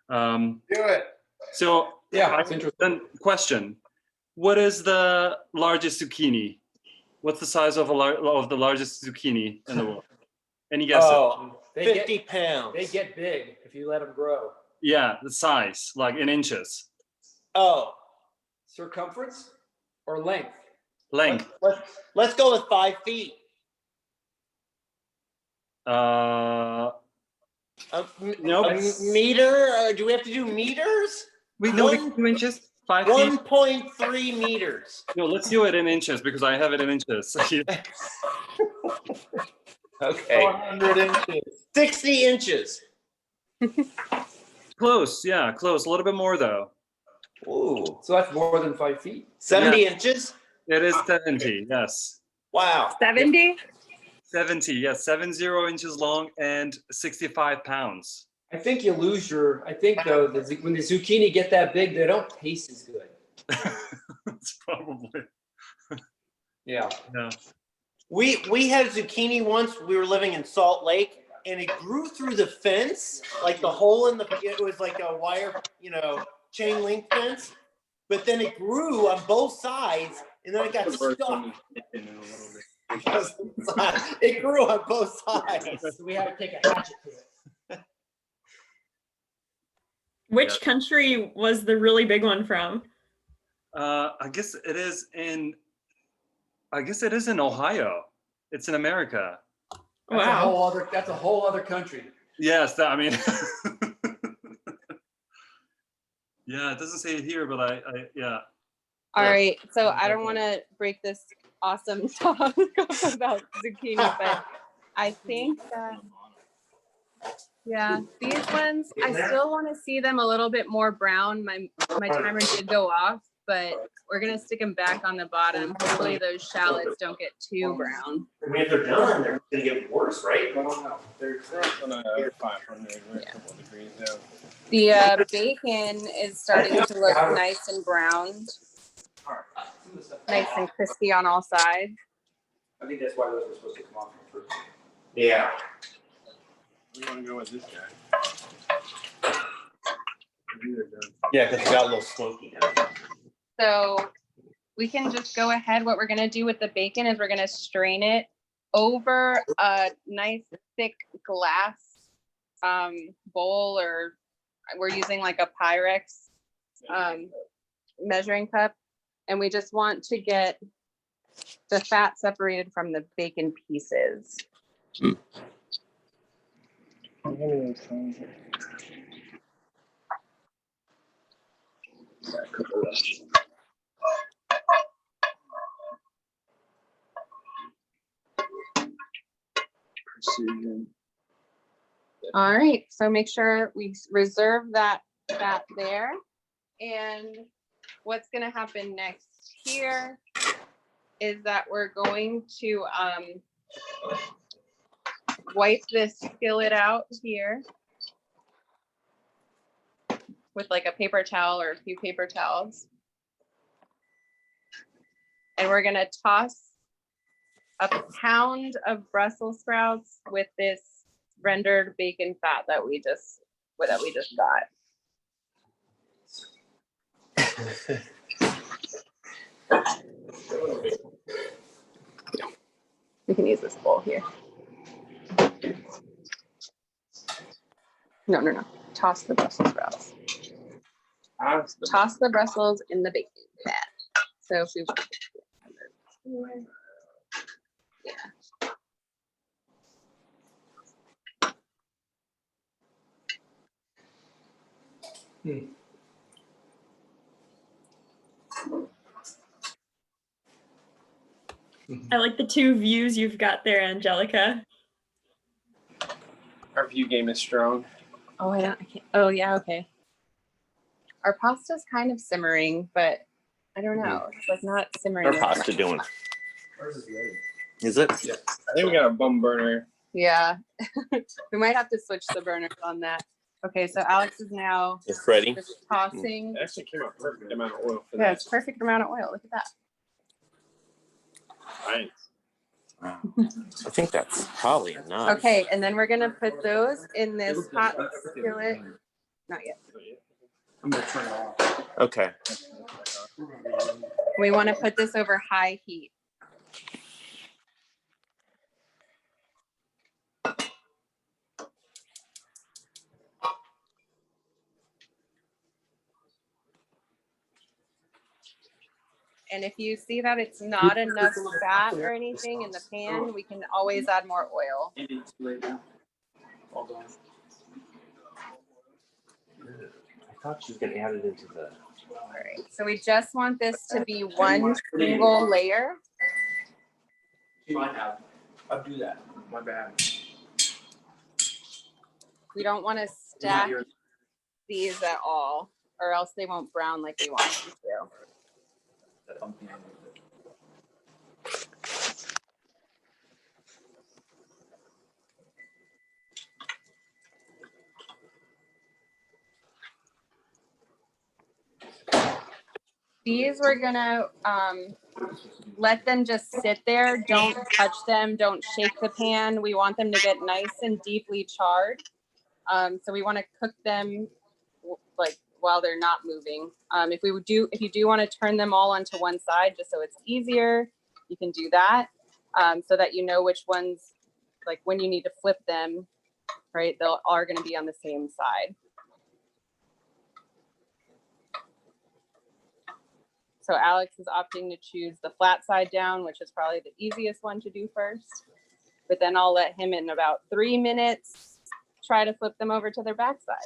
B: Do it.
A: So
E: Yeah, it's interesting.
A: then question, what is the largest zucchini? What's the size of the largest zucchini in the world? Any guesses?
F: Oh,
E: They
F: 50
E: get,
F: pounds.
E: they get big if you let them grow.
A: Yeah, the size, like in inches.
F: Oh,
E: Circumference or length?
A: Length.
F: let's go with 5 feet.
A: Nope.
F: A meter? Do we have to do meters?
A: We know we can do inches. 5 feet.
F: 1.3 meters.
A: No, let's do it in inches because I have it in inches.
F: Okay.
B: 400 inches.
F: 60 inches.
A: Close, yeah, close. A little bit more though.
F: Ooh.
E: So that's more than 5 feet.
F: 70
A: Yeah.
F: inches?
A: It is 70, yes.
F: Wow.
C: 70?
A: 70, yes, 70 inches long and 65 pounds.
E: I think you lose I think though, when the zucchini get that big, they don't taste as good.
A: It's probably,
E: Yeah.
A: yeah.
F: We had zucchini once. We were living in Salt Lake, and it grew through the fence, like the hole in it was like a wire, chain link fence. But then it grew on both sides, and then it got stuck. It grew on both sides.
E: So we had to take a hatchet to it.
H: Which country was the really big one from?
A: I guess it is in Ohio. It's in America.
H: Wow.
E: That's a whole other country.
A: Yes, I mean, yeah, it doesn't say it here, but yeah.
C: All right, so I don't want to break this awesome talk about zucchini, but I think that, yeah, these ones, I still want to see them a little bit more brown. My timer did go off, but we're going to stick them back on the bottom. Hopefully those shallots don't get too brown.
F: I mean, if they're done, they're going to get worse, right?
D: They're on a 500. We're a couple of degrees down.
C: The bacon is starting to look nice and browned, nice and crispy on all sides.
E: I think that's why those were supposed to come off first.
F: Yeah.
D: We want to go with this guy.
F: Yeah, because it got a little smoky now.
C: So we can just go ahead. What we're going to do with the bacon is we're going to strain it over a nice thick glass bowl, or we're using like a Pyrex measuring cup. And we just want to get the fat separated from the bacon pieces. All right, so make sure we reserve that there. And what's gonna happen next here is that we're going to wipe this skillet out here with like a paper towel or a few paper towels. And we're gonna toss a pound of Brussels sprouts with this rendered bacon fat that we just got. We can use this bowl here. No. Toss the Brussels sprouts. Toss the Brussels in the bacon fat. So if we yeah.
H: I like the two views you've got there, Angelica.
D: Our view game is strong.
C: Oh, I can't. Oh, yeah. Okay. Our pasta's kind of simmering, but I don't know. It's like not simmering.
F: Our
C: as
F: pasta
C: much.
F: doing?
G: Ours is ready.
F: Is it?
D: Yeah. I think we got a bum burner.
C: Yeah. We might have to switch the burners on that. Okay, so Alex is now
F: It's ready.
C: just tossing.
D: It actually came out perfect amount of oil for
C: Yeah,
D: that.
C: it's perfect amount of oil. Look at that.
D: Nice.
F: I think that's probably enough.
C: Okay, and then we're gonna put those in this hot skillet. Not yet.
G: I'm gonna turn it off.
F: Okay.
C: We want to put this over high heat. And if you see that it's not enough fat or anything in the pan, we can always add more oil.
G: Maybe it's too late now. All done.
F: I thought she was gonna add it into the.
C: All right, so we just want this to be one single layer.
G: She might have. I'll do that. My bad.
C: We don't want to stack these at all, or else they won't brown like we want them to. These we're gonna let them just sit there. Don't touch them. Don't shake the pan. We want them to get nice and deeply charred. So we want to cook them like while they're not moving. If you do want to turn them all onto one side, just so it's easier, you can do that. So that you know which ones, like when you need to flip them, right? They'll are going to be on the same side. So Alex is opting to choose the flat side down, which is probably the easiest one to do first. But then I'll let him in about 3 minutes try to flip them over to their backside.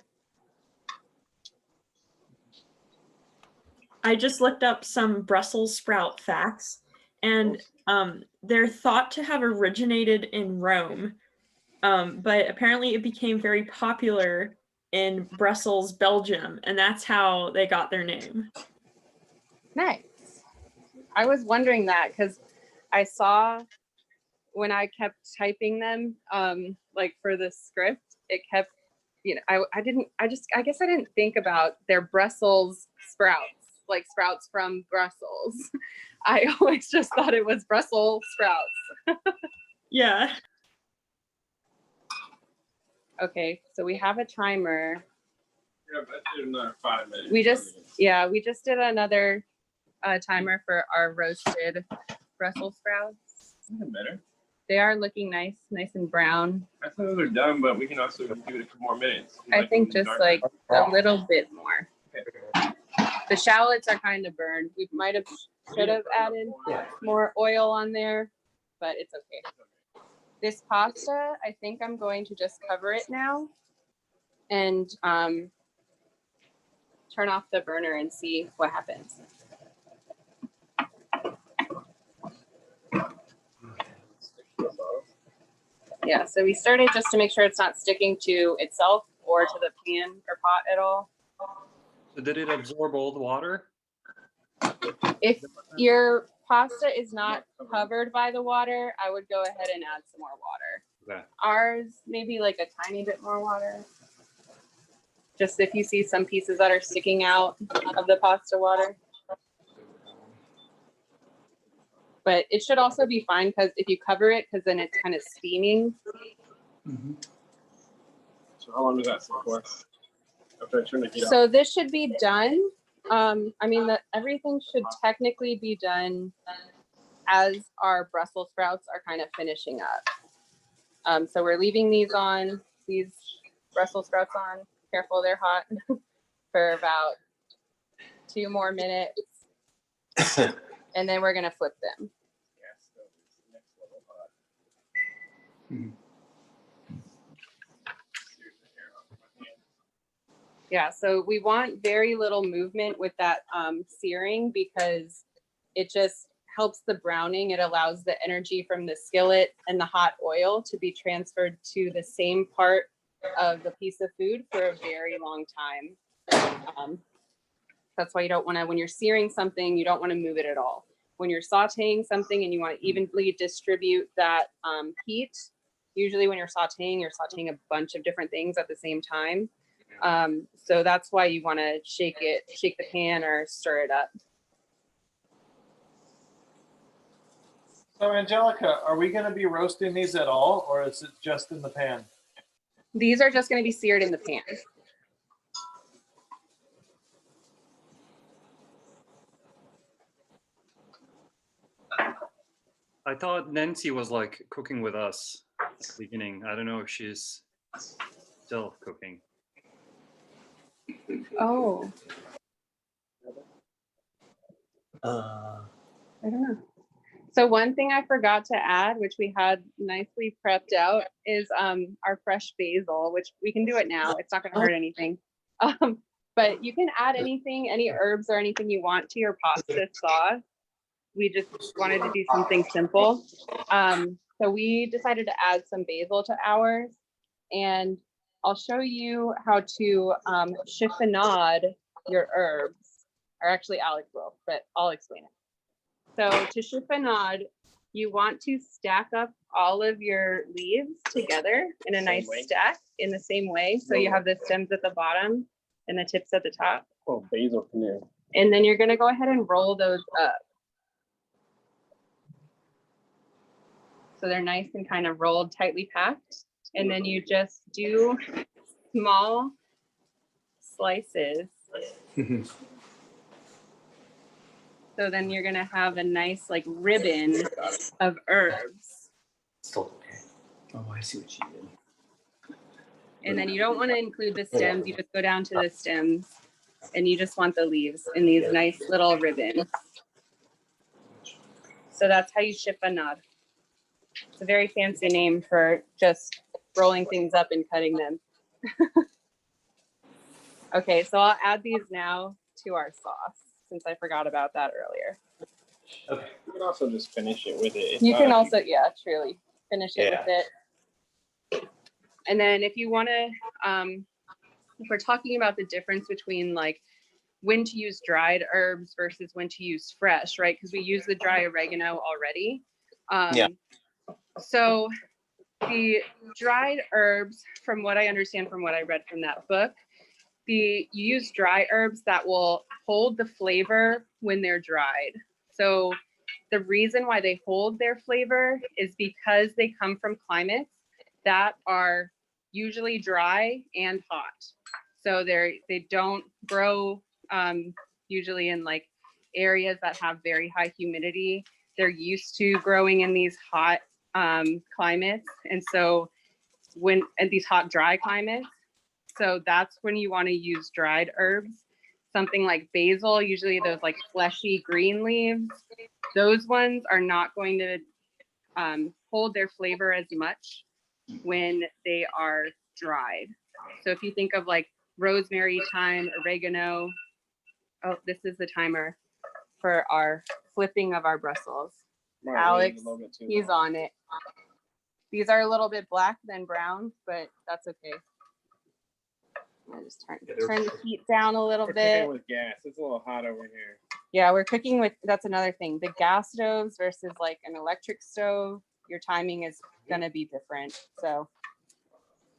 H: I just looked up some Brussels sprout facts, and they're thought to have originated in Rome, but apparently it became very popular in Brussels, Belgium, and that's how they got their name.
C: Nice. I was wondering that because I saw when I kept typing them, like for the script, it kept, you know, I guess I didn't think about their Brussels sprouts, like sprouts from Brussels. I always just thought it was Brussels sprouts.
H: Yeah.
C: Okay, so we have a timer.
D: Yeah, but I did another 5 minutes.
C: We just did another timer for our roasted Brussels sprouts.
D: Isn't better?
C: They are looking nice and brown.
D: I thought those are done, but we can also give it a couple more minutes.
C: I think just like a little bit more. The shallots are kind of burned. We should have added more oil on there, but it's okay. This pasta, I think I'm going to just cover it now and turn off the burner and see what happens. Yeah, so we started just to make sure it's not sticking to itself or to the pan or pot at all.
A: So did it absorb all the water?
C: If your pasta is not covered by the water, I would go ahead and add some more water.
A: Okay.
C: Ours, maybe like a tiny bit more water. Just if you see some pieces that are sticking out of the pasta water. But it should also be fine because if you cover it, because then it's kind of steaming.
D: So how long does that sit for? After I turn the heat off?
C: So this should be done. I mean, everything should technically be done as our Brussels sprouts are kind of finishing up. So we're leaving these Brussels sprouts on. Careful, they're hot for about 2 more minutes. And then we're gonna flip them. Yeah, so we want very little movement with that searing because it just helps the browning. It allows the energy from the skillet and the hot oil to be transferred to the same part of the piece of food for a very long time. That's why you don't want to, when you're searing something, you don't want to move it at all. When you're sauteing something and you want to evenly distribute that heat, usually when you're sauteing a bunch of different things at the same time. So that's why you want to shake the pan or stir it up.
B: So Angelica, are we going to be roasting these at all, or is it just in the pan?
C: These are just going to be seared in the pan.
A: I thought Nancy was like cooking with us at the beginning. I don't know if she's still cooking.
C: Oh. I don't know. So one thing I forgot to add, which we had nicely prepped out, is our fresh basil, which we can do it now. It's not going to hurt anything. But you can add anything, any herbs or anything you want to your pasta sauce. We just wanted to do something simple. So we decided to add some basil to ours. And I'll show you how to chiffonade your herbs. Or actually Alex will, but I'll explain it. So to chiffonade, you want to stack up all of your leaves together in a nice stack in the same way. So you have the stems at the bottom and the tips at the top.
D: Oh, basil in there.
C: And then you're going to go ahead and roll those up. So they're nice and kind of rolled, tightly packed. And then you just do small slices. So then you're going to have a nice like ribbon of herbs.
E: Still okay. Oh, I see what you did.
C: And then you don't want to include the stems. You just go down to the stems and you just want the leaves in these nice little ribbons. So that's how you chiffonade. It's a very fancy name for just rolling things up and cutting them. Okay, so I'll add these now to our sauce since I forgot about that earlier.
D: Okay. You can also just finish it with it.
C: You can also, yeah, truly finish it with it. And then if you want to, if we're talking about the difference between like when to use dried herbs versus when to use fresh, right? Because we use the dry oregano already. So the dried herbs, from what I understand, from what I read from that book, you use dry herbs that will hold the flavor when they're dried. So the reason why they hold their flavor is because they come from climates that are usually dry and hot. So they don't grow usually in like areas that have very high humidity. They're used to growing in these hot climates. And so these hot, dry climates, so that's when you want to use dried herbs. Something like basil, usually those like fleshy green leaves, those ones are not going to hold their flavor as much when they are dried. So if you think of like rosemary, thyme, oregano. Oh, this is the timer for our flipping of our Brussels. Alex, he's on it. These are a little bit black than brown, but that's okay. I just turn the heat down a little bit.
D: With gas, it's a little hot over here.
C: Yeah, we're cooking with, that's another thing. The gas stoves versus like an electric stove, your timing is gonna be different. So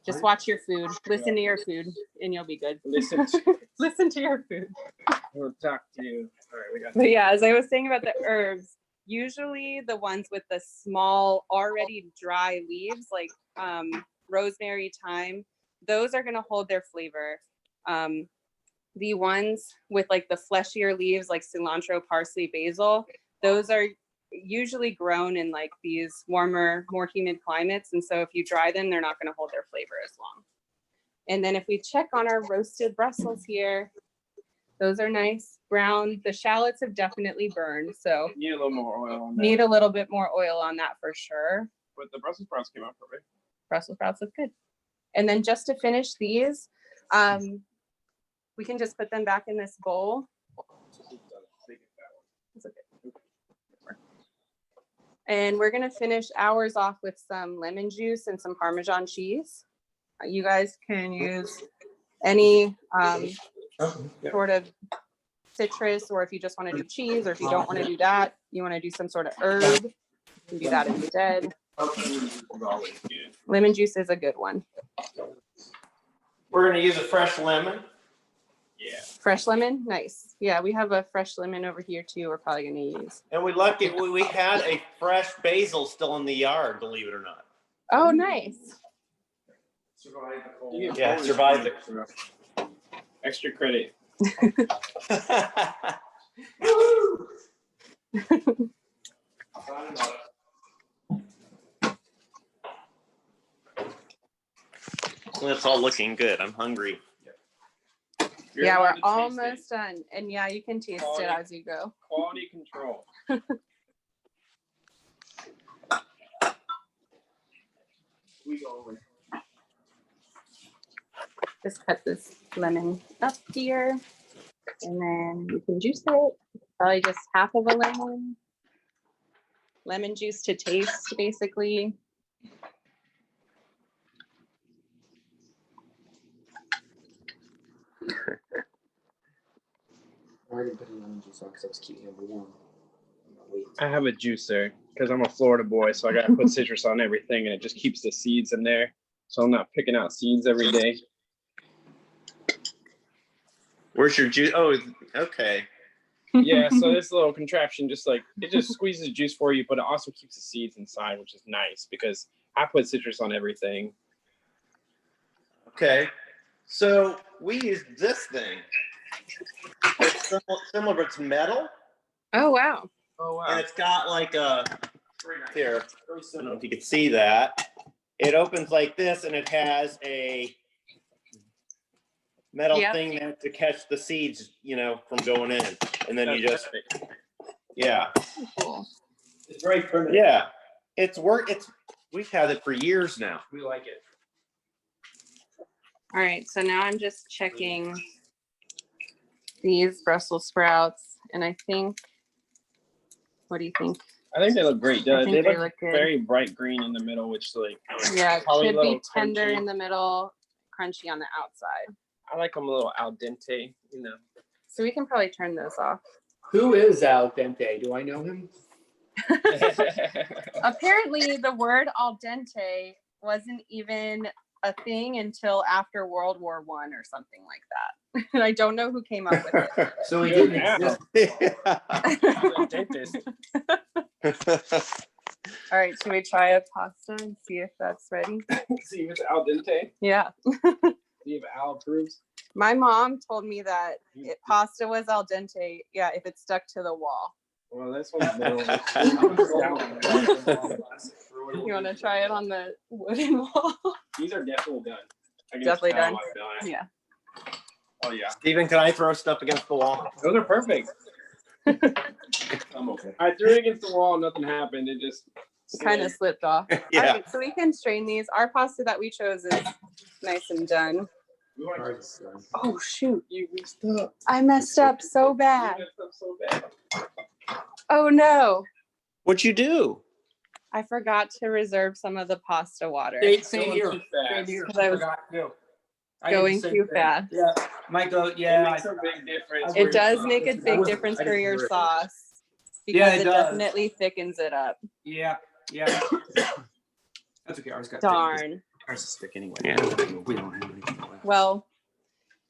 C: just watch your food, listen to your food, and you'll be good.
D: Listen
C: To your food.
D: We'll talk to you. All right, we got.
C: But yeah, as I was saying about the herbs, usually the ones with the small, already dry leaves, like rosemary, thyme, those are gonna hold their flavor. The ones with like the fleshier leaves, like cilantro, parsley, basil, those are usually grown in like these warmer, more humid climates. And so if you dry them, they're not gonna hold their flavor as long. And then if we check on our roasted Brussels here, those are nice brown. The shallots have definitely burned, so
D: Need a little more oil on that.
C: need a little bit more oil on that for sure.
D: But the Brussels sprouts came out perfect.
C: Brussels sprouts look good. And then just to finish these, we can just put them back in this bowl. That's okay. And we're gonna finish ours off with some lemon juice and some Parmesan cheese. You guys can use any sort of citrus, or if you just want to do cheese, or if you don't want to do that, you want to do some sort of herb, you can do that instead. Lemon juice is a good one.
F: We're gonna use a fresh lemon.
D: Yeah.
C: Fresh lemon, nice. Yeah, we have a fresh lemon over here too. We're probably gonna use.
F: And we had a fresh basil still in the yard, believe it or not.
C: Oh, nice.
F: Yeah, survived it.
D: Extra credit.
F: It's all looking good. I'm hungry.
C: Yeah, we're almost done. And yeah, you can taste it as you go.
D: Quality control. We go over.
C: Just cut this lemon up here, and then you can juice it. Probably just half of a lemon. Lemon juice to taste, basically.
G: I didn't put any lemon juice on because I was keeping it warm.
D: I have a juicer because I'm a Florida boy, so I gotta put citrus on everything, and it just keeps the seeds in there, so I'm not picking out seeds every day.
F: Where's your juice? Oh, okay.
D: Yeah, so this little contraption just squeezes juice for you, but it also keeps the seeds inside, which is nice because I put citrus on everything.
F: Okay. So we used this thing. It's similar, but it's metal.
C: Oh, wow.
D: Oh wow!
F: And it's got like a here. I don't know if you can see that. It opens like this, and it has a metal thing there to catch the seeds, from going in, and then you just, yeah.
C: Cool.
G: It's very primitive.
F: Yeah, we've had it for years now.
G: We like it.
C: All right, so now I'm just checking these Brussels sprouts, and I think, what do you think?
D: I think they look great.
C: I think
D: They
C: they
D: look
C: look good.
D: very bright green in the middle, which
C: Yeah, it
D: probably a
C: should be
D: little
C: tender
D: crunchy.
C: in the middle, crunchy on the outside.
D: I like them a little al dente,
C: So we can probably turn those off.
G: Who is al dente? Do I know him?
C: Apparently, the word al dente wasn't even a thing until after World War I or something like that. And I don't know who came up with it.
G: So he
D: Good
G: didn't exist.
D: Dentist.
C: All right, should we try a pasta and see if that's ready?
D: See if it's al dente.
C: Yeah.
D: See if Al approves.
C: My mom told me that pasta was al dente, yeah, if it stuck to the wall.
D: Well, this one's middle.
C: You want to try it on the wooden wall?
D: These are definitely done. I can
C: Definitely
D: tell
C: done.
D: I've
C: Yeah.
D: Oh yeah,
F: Steven, can I throw stuff against the wall?
D: those are perfect.
G: I'm okay.
D: I threw it against the wall, nothing happened. It just
C: kind of slipped off.
F: Yeah.
C: All right, so we can strain these. Our pasta that we chose is nice and done. Oh shoot,
D: You messed up.
C: I messed up so
D: You
C: bad.
D: messed up so bad.
C: Oh no,
F: What'd you do?
C: I forgot to reserve some of the pasta water.
G: Same
D: Going
G: here.
D: too fast.
G: Same here.
C: 'Cause I was
G: Forgot too. I did the
C: Going
G: same
C: too
G: thing.
C: fast.
G: Yeah, might go.
D: It
G: Yeah,
D: makes a big difference.
C: It does
G: I
C: make a
G: wasn't-
C: big difference
G: I
C: for
G: didn't
C: your
G: hear it.
C: sauce
G: Yeah,
C: because
G: it
C: it
G: does.
C: definitely thickens it up.
G: Yeah. That's okay. Ours got
C: Darn.
E: Ours is thick anyway.
F: Yeah.
E: We don't have anything left.
C: Well,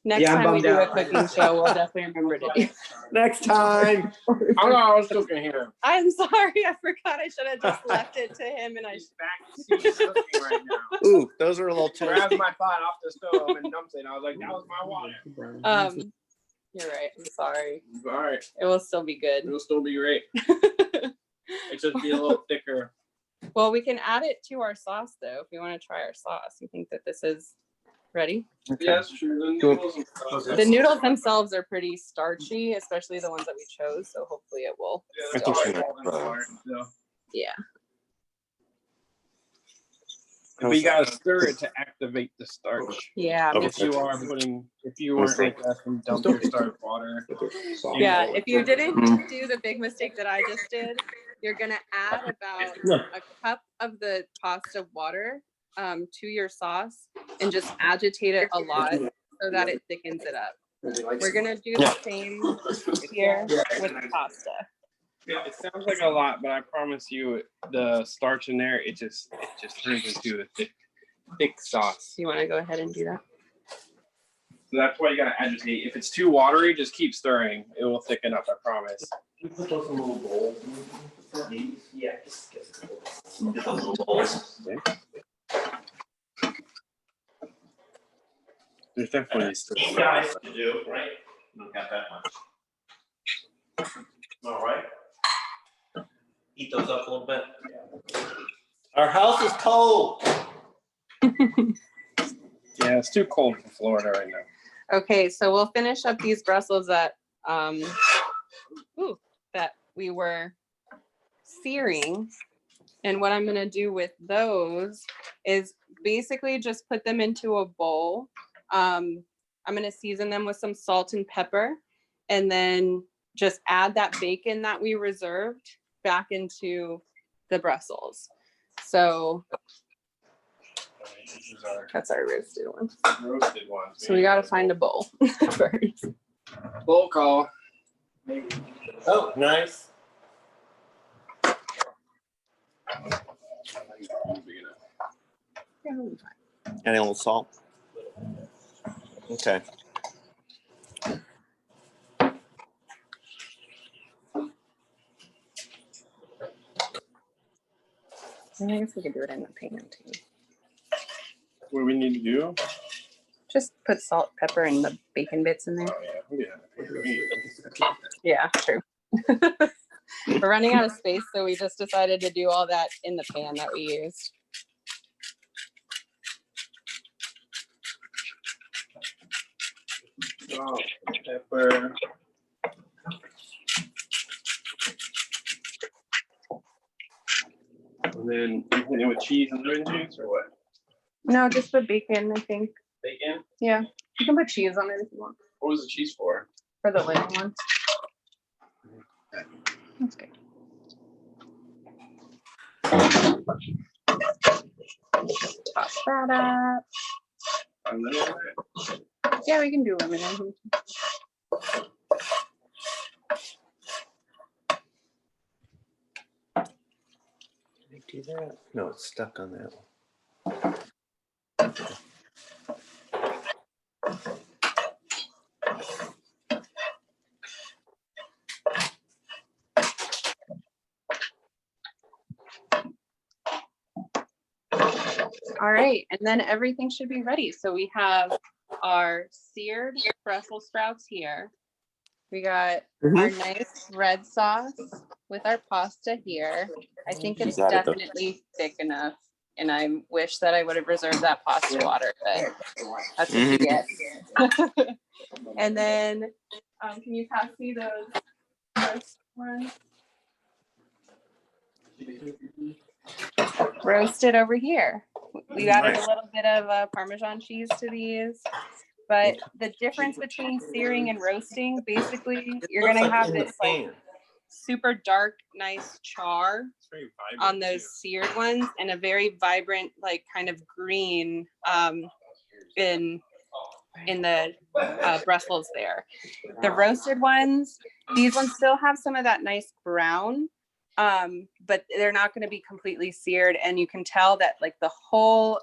C: next
G: Yeah, I'm
C: time we
G: bummed
C: do a
G: out.
C: cooking show, we'll definitely remember to do.
G: Next time.
D: I was cooking here.
C: I'm sorry, I forgot. I should have just left it to him, and I.
D: He's back to see cooking right now.
F: Ooh, those are a little
D: Grabbed
F: toasty.
D: my pot off the stove and dumped it. I was like, that was my water.
C: You're right. I'm sorry.
D: All right.
C: It will still be good.
D: It'll still be great. It just be a little thicker.
C: Well, we can add it to our sauce though. If you want to try our sauce, you think that this is ready?
D: Yeah, that's true. The noodles and stuff.
C: The noodles themselves are pretty starchy, especially the ones that we chose. So hopefully it will.
D: Yeah,
F: I think
D: that's
F: so.
D: all in water, so.
C: Yeah.
D: But you gotta stir it to activate the starch.
C: Yeah.
F: Okay.
D: If you are putting, if you weren't like us and dump your starch water.
C: Yeah. If you didn't do the big mistake that I just did, you're gonna add about a cup of the pasta water to your sauce and just agitate it a lot so that it thickens it up. We're gonna do the same here with the pasta.
D: Yeah, it sounds like a lot, but I promise you, the starch in there, it just turns into a thick sauce.
C: Do you want to go ahead and do that?
D: So that's why you gotta agitate. If it's too watery, just keep stirring. It will thicken up, I promise.
E: Can you put those in little bowls? Yeah. Just get those little bowls.
D: There's definitely still.
F: Guys, you do, right? Not got that much. All right. Heat those up a little bit. Our house is cold.
D: Yeah, it's too cold for Florida right now.
C: Okay, so we'll finish up these Brussels that that we were searing. And what I'm gonna do with those is basically just put them into a bowl. I'm gonna season them with some salt and pepper, and then just add that bacon that we reserved back into the Brussels. So that's our roasted one.
D: Roasted ones.
C: So we gotta find a bowl first.
D: Bowl call.
F: Oh, nice. Adding a little salt. Okay.
C: I guess we could do it in the pan too.
D: What do we need to do?
C: Just put salt, pepper, and the bacon bits in there.
D: Oh yeah.
C: Yeah, true. We're running out of space, so we just decided to do all that in the pan that we used.
D: Salt, pepper. And then you hit it with cheese and lemon juice or what?
C: No, just the bacon, I think.
D: Bacon?
C: Yeah, you can put cheese on it if you want.
D: What was the cheese for?
C: For the living one. That's good. Toss that up.
D: Unlimited?
C: Yeah, we can do lemon. I think.
F: Did I do that? No, it's stuck on that one.
C: All right, and then everything should be ready. So we have our seared Brussels sprouts here. We got our nice red sauce with our pasta here. I think it's
F: got it, though.
C: definitely thick enough. And I wish that I would have reserved that pasta water, but that's what you get. And then, can you pass me those first ones? roasted over here. We added a little bit of Parmesan cheese to these. But the difference between searing and roasting, basically, you're
F: Looks
C: gonna
F: like
C: have
F: in the
C: this like
F: pan.
C: super dark, nice char on those seared ones, and a very vibrant, like kind of green in the Brussels there. The roasted ones, these ones still have some of that nice brown, but they're not going to be completely seared, and you can tell that like the whole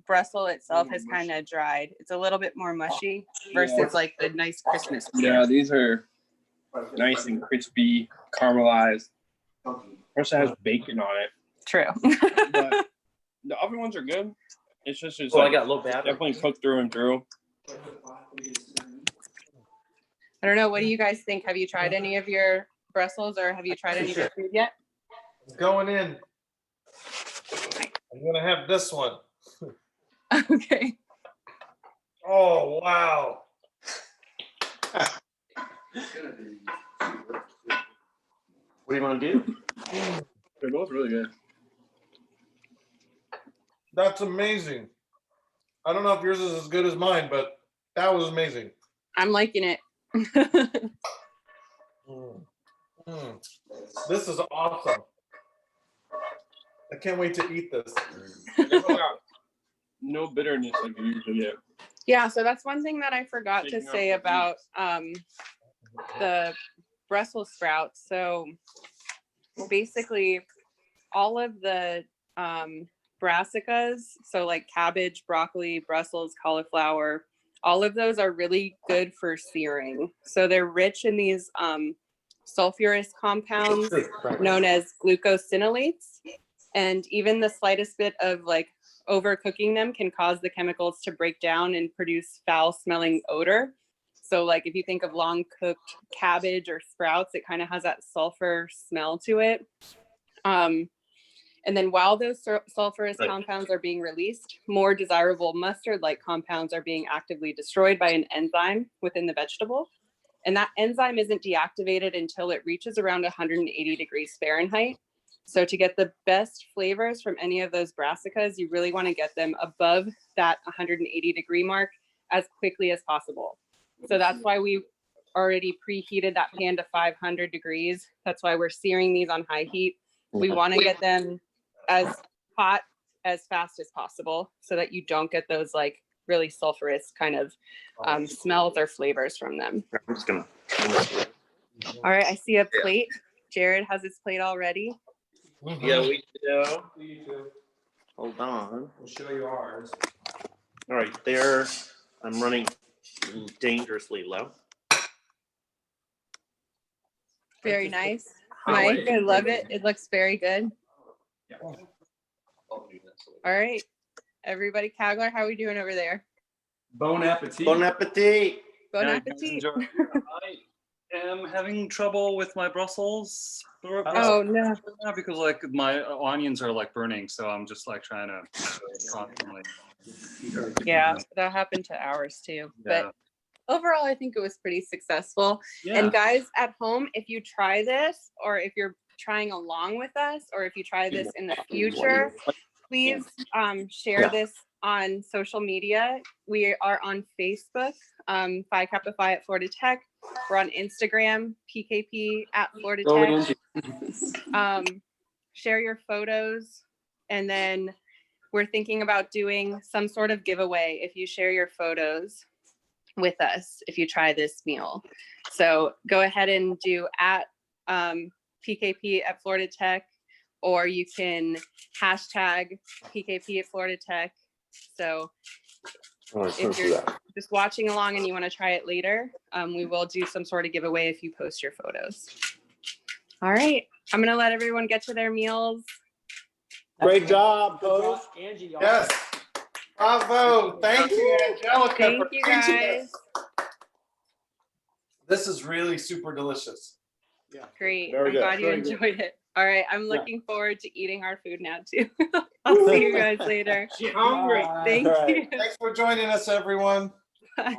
C: Brussels itself has kind of dried. It's a little bit more mushy versus like the nice Christmas.
D: Yeah, these are nice and crispy, caramelized. Also has bacon on it.
C: True.
D: But the oven ones are good. It's just
F: Oh, I
D: like
F: got low battery.
D: definitely cooked through and through.
C: I don't know. What do you guys think? Have you tried any of your Brussels, or have you tried any of your food yet?
B: Going in. I'm gonna have this one.
C: Okay.
B: Oh wow.
F: What do you want to do?
D: They're both really good.
B: That's amazing. I don't know if yours is as good as mine, but that was amazing.
C: I'm liking it.
B: This is awesome. I can't wait to eat this.
D: No bitterness like you usually get.
C: Yeah, so that's one thing that I forgot to say about the Brussels sprouts. So basically all of the brassicas, so like cabbage, broccoli, Brussels, cauliflower, all of those are really good for searing. So they're rich in these sulfurous compounds known as glucosinolates. And even the slightest bit of like overcooking them can cause the chemicals to break down and produce foul smelling odor. So like if you think of long cooked cabbage or sprouts, it kind of has that sulfur smell to it. And then while those sulfurous compounds are being released, more desirable mustard-like compounds are being actively destroyed by an enzyme within the vegetable. And that enzyme isn't deactivated until it reaches around 180 degrees Fahrenheit. So to get the best flavors from any of those brassicas, you really want to get them above that 180 degree mark as quickly as possible. So that's why we already preheated that pan to 500 degrees. That's why we're searing these on high heat. We want to get them as hot as fast as possible so that you don't get those like really sulfurous kind of smells or flavors from them.
F: I'm just gonna.
C: All right, I see a plate. Jared has his plate already.
F: Yeah, we do. Hold on.
E: We'll show you ours.
F: All right, there. I'm running dangerously low.
C: Very nice. Mike, I love it. It looks very good.
E: Yeah.
C: All right. Everybody, Kagler, how are we doing over there?
E: Bon appetit.
F: Bon appetit.
C: Bon
A: Yeah,
C: appetit.
A: enjoy. I am having trouble with my Brussels.
C: Oh no.
A: Because like my onions are like burning, so I'm just like trying to constantly.
C: Yeah, that happened to ours too. But overall, I think it was pretty successful.
A: Yeah.
C: And guys at home, if you try this, or if you're trying along with us, or if you try this in the future, please share this on social media. We are on Facebook, Phi Kappa Phi at Florida Tech. We're on Instagram, PKP at Florida Tech. Share your photos, and then we're thinking about doing some sort of giveaway if you share your photos with us if you try this meal. So go ahead and do at PKP at Florida Tech, or you can hashtag PKP at Florida Tech. So if you're just watching along and you want to try it later, we will do some sort of giveaway if you post your photos. All right, I'm gonna let everyone get to their meals.
F: Great job, host.
E: Angie.
B: Yes. Bravo. Thank you, Angelica.
C: Thank
B: for
C: you
B: teaching
C: guys.
B: us. This is really super delicious.
C: Great.
F: Very
C: I'm
F: good.
C: glad you
F: Very good.
C: enjoyed it. All right, I'm looking forward to eating our food now too. I'll see you guys later.
F: She's hungry.
C: Thank
F: All right.
C: you.
B: Thanks for joining us, everyone.
C: Bye.